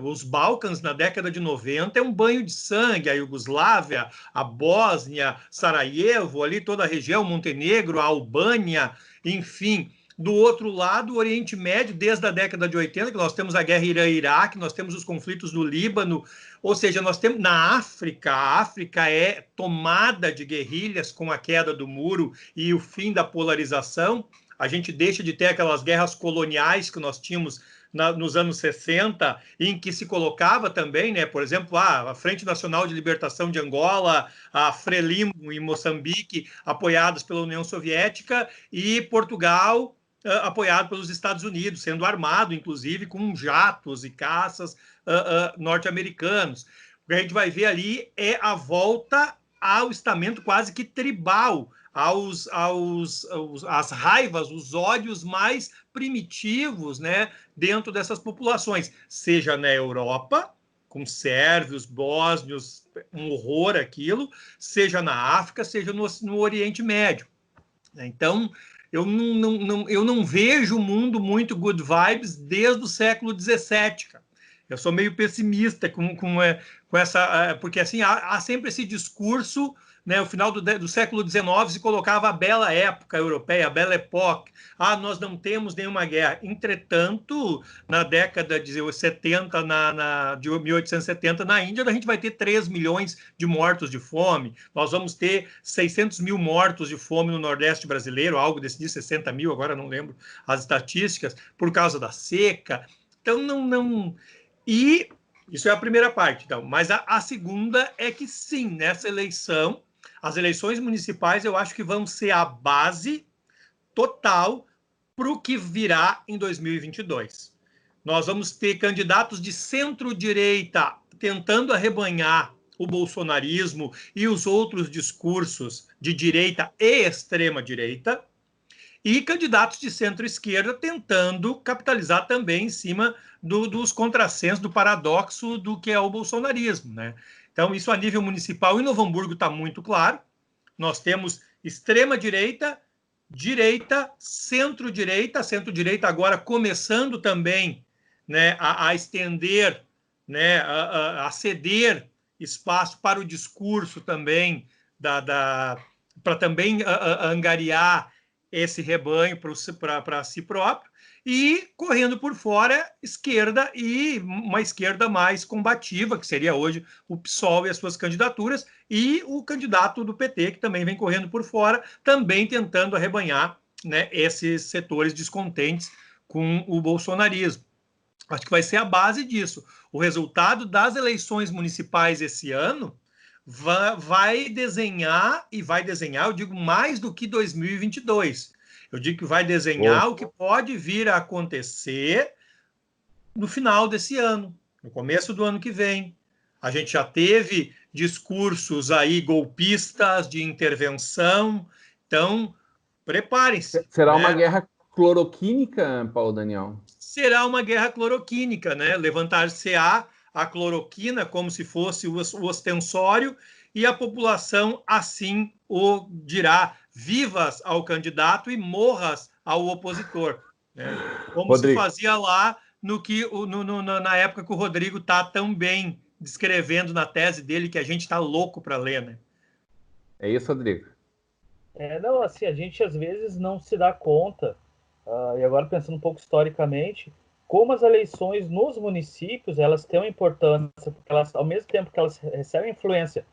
[SPEAKER 2] os Balcãs na década de 90, é um banho de sangue, a Iugoslávia, a Bósnia, Sarajevo, ali toda a região, Montenegro, a Albânia, enfim. Do outro lado, o Oriente Médio, desde a década de 80, que nós temos a guerra Irã-Iraque, nós temos os conflitos no Líbano, ou seja, nós temos na África, a África é tomada de guerrilhas com a queda do muro e o fim da polarização. A gente deixa de ter aquelas guerras coloniais que nós tínhamos nos anos 60, em que se colocava também, né, por exemplo, a Frente Nacional de Libertação de Angola, a Frelimo em Moçambique, apoiadas pela União Soviética, e Portugal, apoiado pelos Estados Unidos, sendo armado, inclusive, com jatos e caças norte-americanos. O que a gente vai ver ali é a volta ao estamento quase que tribal, às raivas, os ódios mais primitivos, né, dentro dessas populações, seja na Europa, com sérvios, bósnios, um horror aquilo, seja na África, seja no Oriente Médio. Então, eu não vejo o mundo muito good vibes desde o século XVII, cara. Eu sou meio pessimista com essa... Porque, assim, há sempre esse discurso, né, no final do século XIX se colocava a bela época europeia, a belle époque. Nós não temos nenhuma guerra. Entretanto, na década de 70, de 1870, na Índia, a gente vai ter 3 milhões de mortos de fome. Nós vamos ter 600 mil mortos de fome no Nordeste brasileiro, algo desse 60 mil, agora não lembro as estatísticas, por causa da seca. Então, E isso é a primeira parte, então. Mas a segunda é que, sim, nessa eleição, as eleições municipais, eu acho que vão ser a base total para o que virá em 2022. Nós vamos ter candidatos de centro-direita tentando arrebanhar o bolsonarismo e os outros discursos de direita e extrema-direita, e candidatos de centro-esquerda tentando capitalizar também em cima dos contrassensos, do paradoxo do que é o bolsonarismo, né? Então, isso a nível municipal, em Novo Hamburgo está muito claro. Nós temos extrema-direita, direita, centro-direita agora começando também, né, a estender, né, a ceder espaço para o discurso também, para também angariar esse rebanho para si próprio, e correndo por fora esquerda, e uma esquerda mais combativa, que seria hoje o PSOL e as suas candidaturas, e o candidato do PT, que também vem correndo por fora, também tentando arrebanhar, né, esses setores descontentes com o bolsonarismo. Acho que vai ser a base disso. O resultado das eleições municipais esse ano vai desenhar, eu digo, mais do que 2022. Eu digo que vai desenhar o que pode vir a acontecer no final desse ano, no começo do ano que vem. A gente já teve discursos aí golpistas de intervenção, então preparem-se.
[SPEAKER 1] Será uma guerra cloroquínica, Paulo Daniel?
[SPEAKER 2] Será uma guerra cloroquínica, né? Levantar-se-á a cloroquina como se fosse o ostensório, e a população assim o dirá: vivas ao candidato e morras ao opositor, né? Como Rodrigo. Se fazia lá na época que o Rodrigo está tão bem descrevendo na tese dele, que a gente está louco para ler, né?
[SPEAKER 1] É isso, Rodrigo.
[SPEAKER 3] Não, assim, a gente às vezes não se dá conta, e agora pensando um pouco historicamente, como as eleições nos municípios, elas têm uma importância, porque elas, ao mesmo tempo que elas recebem influência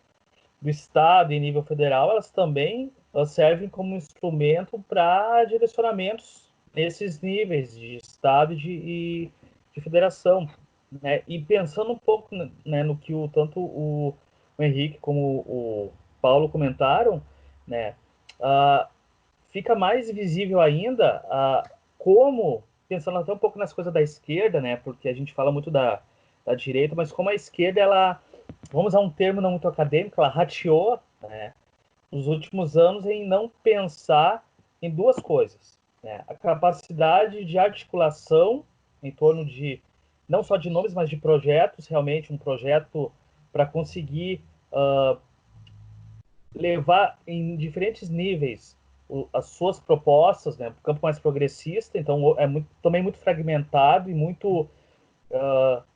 [SPEAKER 3] do Estado e nível federal, elas também servem como instrumento para direcionamentos nesses níveis de Estado e de federação, né? E pensando um pouco, né, no que tanto o Henrique como o Paulo comentaram, né, fica mais visível ainda como, pensando até um pouco nas coisas da esquerda, né, porque a gente fala muito da direita, mas como a esquerda, ela, vamos usar um termo não muito acadêmico, ela rateou, né, nos últimos anos em não pensar em duas coisas, né, a capacidade de articulação em torno de, não só de nomes, mas de projetos, realmente um projeto para conseguir levar em diferentes níveis as suas propostas, né, para o campo mais progressista, então é também muito fragmentado e muito,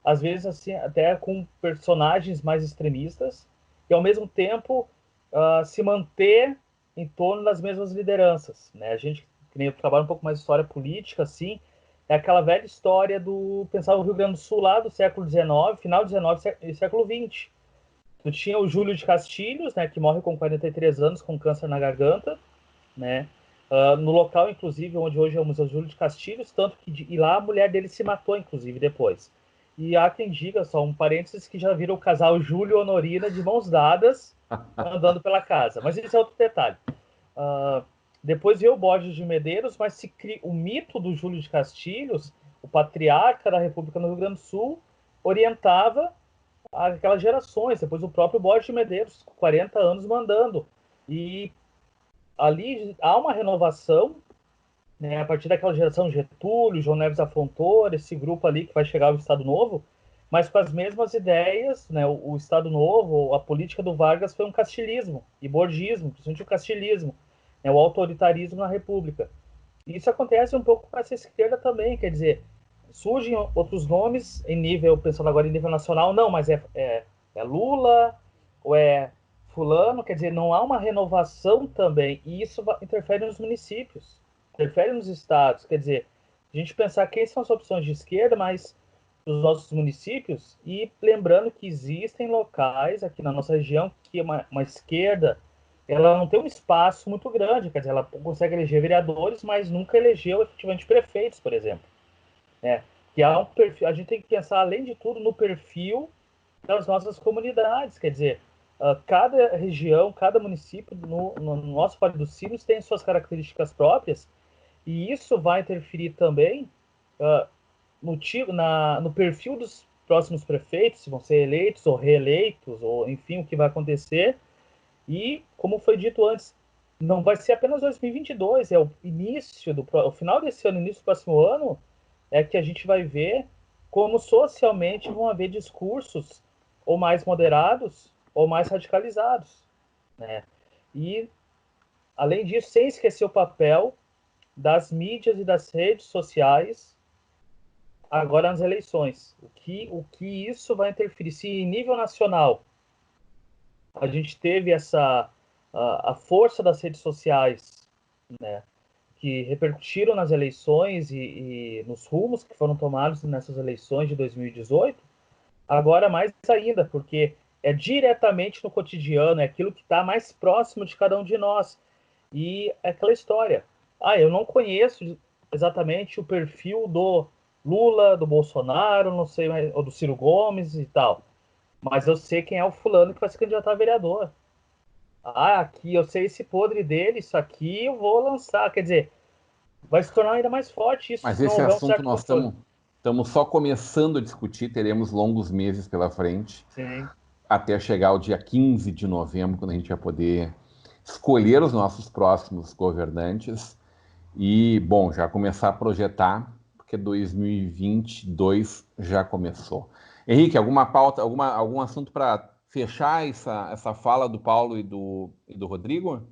[SPEAKER 3] às vezes, assim, até com personagens mais extremistas, e ao mesmo tempo se manter em torno das mesmas lideranças, né? A gente, que nem eu trabalho um pouco mais de história política, assim, é aquela velha história do pensar o Rio Grande do Sul lá do século XIX, final do XIX e século XX. Tu tinha o Júlio de Castilhos, né, que morre com 43 anos com câncer na garganta, né? No local, inclusive, onde hoje é o Museu Júlio de Castilhos, tanto que e lá a mulher dele se matou, inclusive, depois. E há quem diga, só um parênteses, que já viram o casal Júlio e Honorina de mãos dadas andando pela casa. Mas isso é outro detalhe. Depois veio o Borges de Medeiros, mas se cria o mito do Júlio de Castilhos, o patriarca da República no Rio Grande do Sul, orientava aquelas gerações. Depois o próprio Borges de Medeiros, 40 anos mandando. E ali há uma renovação, né, a partir daquela geração Getúlio, João Neves da Fontoura, esse grupo ali que vai chegar ao Estado Novo, mas com as mesmas ideias, né, o Estado Novo, a política do Vargas foi um castilismo e borgismo, principalmente o castilismo, né, o autoritarismo na República. E isso acontece um pouco com essa esquerda também, quer dizer, surgem outros nomes em nível, pensando agora em nível nacional, não, mas é Lula, ou é fulano, quer dizer, não há uma renovação também, e isso interfere nos municípios, interfere nos estados, quer dizer, a gente pensar quem são as opções de esquerda, mas dos nossos municípios, e lembrando que existem locais aqui na nossa região que uma esquerda, ela não tem um espaço muito grande, quer dizer, ela consegue eleger vereadores, mas nunca elegeu efetivamente prefeitos, por exemplo, né? Que há um perfil, a gente tem que pensar, além de tudo, no perfil das nossas comunidades, quer dizer, cada região, cada município no nosso Vale dos Sinos tem suas características próprias, e isso vai interferir também no perfil dos próximos prefeitos, se vão ser eleitos ou reeleitos, ou enfim, o que vai acontecer. E, como foi dito antes, não vai ser apenas 2022, é o início o final desse ano, início do próximo ano, é que a gente vai ver como socialmente vão haver discursos ou mais moderados ou mais radicalizados, né? E, além disso, sem esquecer o papel das mídias e das redes sociais agora nas eleições. O que isso vai interferir? Se em nível nacional a gente teve a força das redes sociais, né, que repercutiram nas eleições e nos rumos que foram tomados nessas eleições de 2018, agora mais ainda, porque é diretamente no cotidiano, é aquilo que está mais próximo de cada um de nós. E é aquela história. Eu não conheço exatamente o perfil do Lula, do Bolsonaro, não sei, ou do Ciro Gomes e tal. Mas eu sei quem é o fulano que vai se candidatar a vereador. Aqui eu sei esse podre dele, isso aqui eu vou lançar. Quer dizer, vai se tornar ainda mais forte isso.
[SPEAKER 1] Mas esse assunto nós estamos só começando a discutir, teremos longos meses pela frente.
[SPEAKER 3] Sim.
[SPEAKER 1] Até chegar o dia 15 de novembro, quando a gente vai poder escolher os nossos próximos governantes e, bom, já começar a projetar, porque 2022 já começou. Henrique, alguma pauta, algum assunto para fechar essa fala do Paulo e do Rodrigo?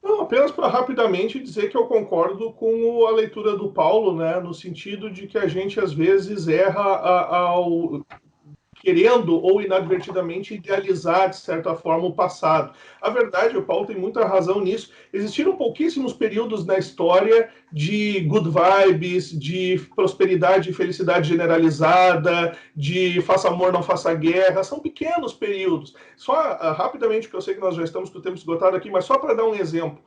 [SPEAKER 4] Não, apenas para rapidamente dizer que eu concordo com a leitura do Paulo, né, no sentido de que a gente às vezes erra querendo ou inadvertidamente idealizar, de certa forma, o passado. A verdade, o Paulo tem muita razão nisso, existiram pouquíssimos períodos na história de good vibes, de prosperidade e felicidade generalizada, de faça amor, não faça guerra, são pequenos períodos. Só rapidamente, porque eu sei que nós já estamos com o tempo esgotado aqui, mas só para dar um exemplo.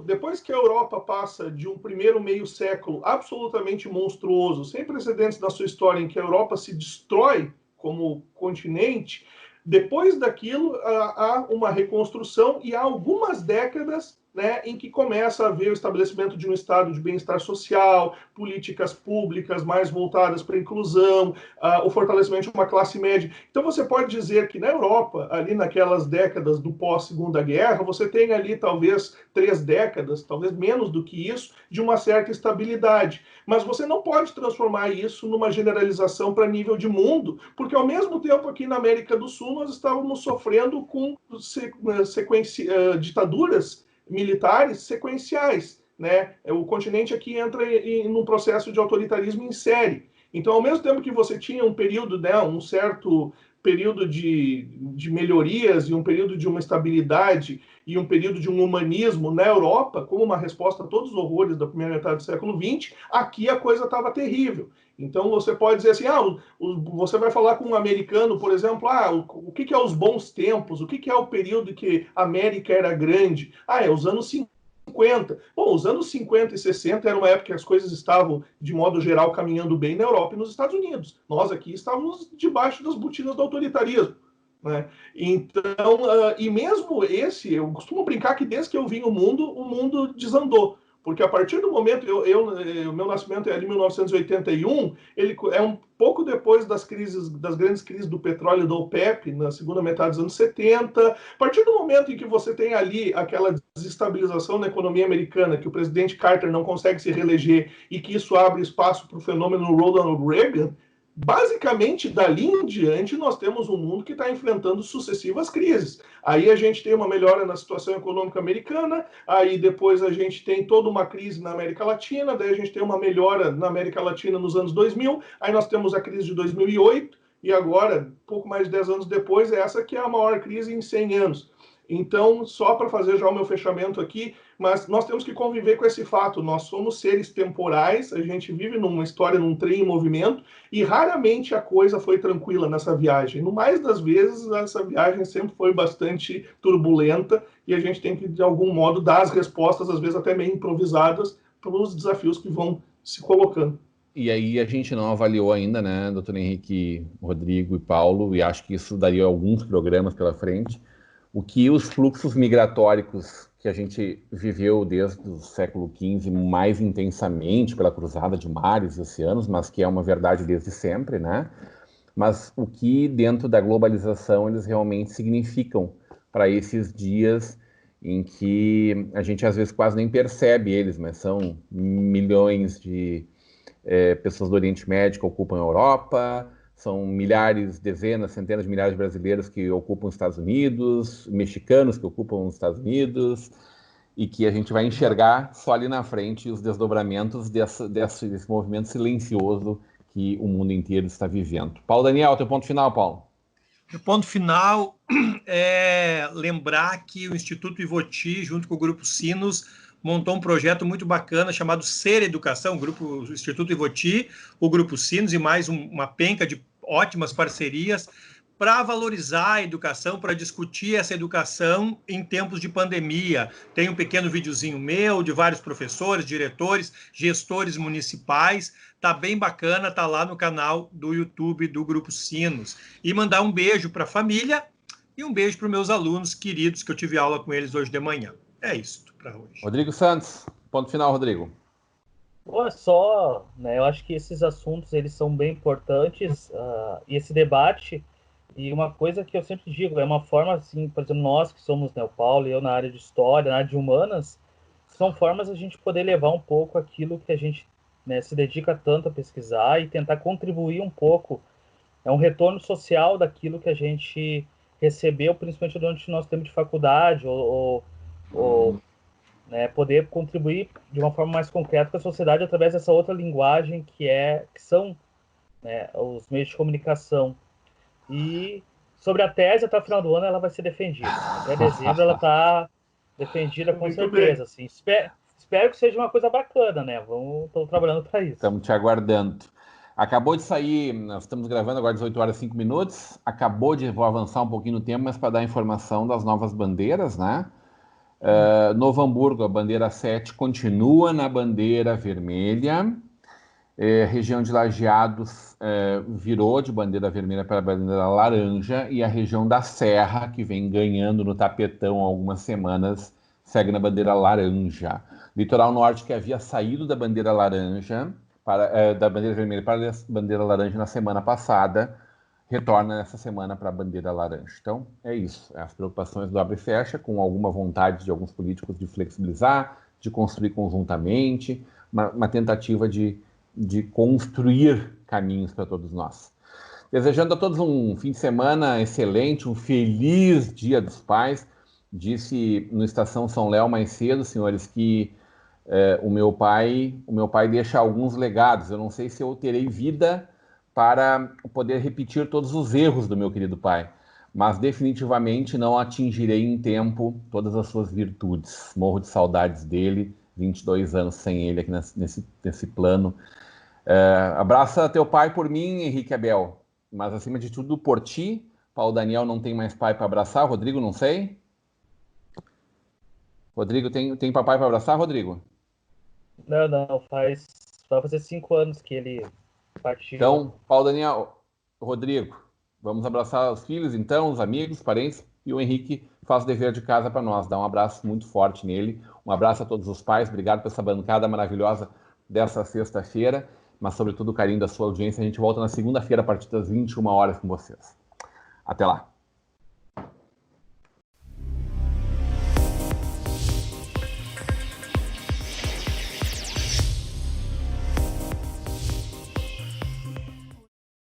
[SPEAKER 4] Depois que a Europa passa de um primeiro meio século absolutamente monstruoso, sem precedentes na sua história, em que a Europa se destrói como continente, depois daquilo há uma reconstrução e há algumas décadas, né, em que começa a haver o estabelecimento de um estado de bem-estar social, políticas públicas mais voltadas para a inclusão, o fortalecimento de uma classe média. Então você pode dizer que na Europa, ali naquelas décadas do pós-Segunda Guerra, você tem ali talvez 3 décadas, talvez menos do que isso, de uma certa estabilidade. Mas você não pode transformar isso numa generalização para nível de mundo, porque ao mesmo tempo aqui na América do Sul nós estávamos sofrendo com ditaduras militares sequenciais, né? O continente aqui entra num processo de autoritarismo em série. Então, ao mesmo tempo que você tinha um período, né, um certo período de melhorias e um período de uma estabilidade e um período de um humanismo na Europa, como uma resposta a todos os horrores da primeira metade do século XX, aqui a coisa estava terrível. Então você pode dizer assim, você vai falar com um americano, por exemplo, o que é os bons tempos, o que é o período que a América era grande? É os anos 50. Bom, os anos 50 e 60 era uma época que as coisas estavam, de modo geral, caminhando bem na Europa e nos Estados Unidos. Nós aqui estávamos debaixo das botinas do autoritarismo, né? Então, e mesmo eu costumo brincar que desde que eu vim o mundo desandou. Porque a partir do momento, o meu nascimento é ali em 1981, ele é um pouco depois das grandes crises do petróleo da OPEP, na segunda metade dos anos 70. A partir do momento em que você tem ali aquela desestabilização na economia americana, que o presidente Carter não consegue se reeleger e que isso abre espaço para o fenômeno Ronald Reagan, basicamente, dali em diante, nós temos um mundo que está enfrentando sucessivas crises. Aí a gente tem uma melhora na situação econômica americana, aí depois a gente tem toda uma crise na América Latina, daí a gente tem uma melhora na América Latina nos anos 2000, aí nós temos a crise de 2008, e agora, pouco mais de 10 anos depois, essa que é a maior crise em 100 anos. Então, só para fazer já o meu fechamento aqui, mas nós temos que conviver com esse fato. Nós somos seres temporais, a gente vive numa história, num trem em movimento, e raramente a coisa foi tranquila nessa viagem. No mais das vezes, essa viagem sempre foi bastante turbulenta, e a gente tem que, de algum modo, dar as respostas, às vezes até meio improvisadas, para os desafios que vão se colocando.
[SPEAKER 1] E aí a gente não avaliou ainda, né, doutor Henrique, Rodrigo e Paulo, e acho que isso daria alguns programas pela frente, o que os fluxos migratórios que a gente viveu desde o século XV mais intensamente pela cruzada de mares e oceanos, mas que é uma verdade desde sempre, né? Mas o que dentro da globalização eles realmente significam para esses dias em que a gente às vezes quase nem percebe eles, mas são milhões de pessoas do Oriente Médio que ocupam a Europa, são milhares, dezenas, centenas de milhares de brasileiros que ocupam os Estados Unidos, mexicanos que ocupam os Estados Unidos, e que a gente vai enxergar só ali na frente os desdobramentos desse movimento silencioso que o mundo inteiro está vivendo. Paulo Daniel, teu ponto final, Paulo?
[SPEAKER 2] O ponto final é lembrar que o Instituto Ivoti, junto com o Grupo Sinos, montou um projeto muito bacana chamado Ser Educação, o Instituto Ivoti, o Grupo Sinos e mais uma penca de ótimas parcerias para valorizar a educação, para discutir essa educação em tempos de pandemia. Tem um pequeno videozinho meu, de vários professores, diretores, gestores municipais. Tá bem bacana, tá lá no canal do YouTube do Grupo Sinos. E mandar um beijo para a família e um beijo para os meus alunos queridos, que eu tive aula com eles hoje de manhã. É isso para hoje.
[SPEAKER 1] Rodrigo Santos, ponto final, Rodrigo.
[SPEAKER 3] Olha só, né, eu acho que esses assuntos eles são bem importantes, e esse debate, e uma coisa que eu sempre digo, é uma forma assim, por exemplo, nós que somos, né, o Paulo e eu na área de história, na área de humanas, são formas a gente poder levar um pouco aquilo que a gente, né, se dedica tanto a pesquisar e tentar contribuir um pouco, é um retorno social daquilo que a gente recebeu, principalmente durante o nosso tempo de faculdade, ou né, poder contribuir de uma forma mais concreta com a sociedade através dessa outra linguagem que são, né, os meios de comunicação. E sobre a tese, até o final do ano ela vai ser defendida. Até dezembro ela está defendida com certeza. Assim. Espero que seja uma coisa bacana, né? Estou trabalhando para isso.
[SPEAKER 1] Estamos te aguardando. Acabou de sair, nós estamos gravando agora 18 horas e 5 minutos. Vou avançar um pouquinho no tempo, mas para dar informação das novas bandeiras, né? Novo Hamburgo, a bandeira 7 continua na bandeira vermelha. Região de Lajeados virou de bandeira vermelha para a bandeira laranja, e a região da Serra, que vem ganhando no tapetão há algumas semanas, segue na bandeira laranja. Litoral Norte, que havia saído da bandeira laranja, da bandeira vermelha para a bandeira laranja na semana passada, retorna nessa semana para a bandeira laranja. Então, é isso. As preocupações do abre e fecha, com alguma vontade de alguns políticos de flexibilizar, de construir conjuntamente, uma tentativa de construir caminhos para todos nós. Desejando a todos um fim de semana excelente, um feliz Dia dos Pais. Disse no Estação São Léo mais cedo, senhores, que o meu pai deixa alguns legados. Eu não sei se eu terei vida para poder repetir todos os erros do meu querido pai, mas definitivamente não atingirei em tempo todas as suas virtudes. Morro de saudades dele, 22 anos sem ele aqui nesse plano. Abraça teu pai por mim, Henrique Abel, mas acima de tudo por ti. Paulo Daniel não tem mais pai para abraçar, Rodrigo não sei. Rodrigo, tem papai para abraçar, Rodrigo?
[SPEAKER 3] Não, vai fazer 5 anos que ele partiu.
[SPEAKER 1] Então, Paulo Daniel, Rodrigo, vamos abraçar os filhos então, os amigos, parentes, e o Henrique faz o dever de casa para nós. Dá um abraço muito forte nele, um abraço a todos os pais, obrigado por essa bancada maravilhosa dessa sexta-feira, mas sobretudo o carinho da sua audiência. A gente volta na segunda-feira a partir das 21 horas com vocês. Até lá.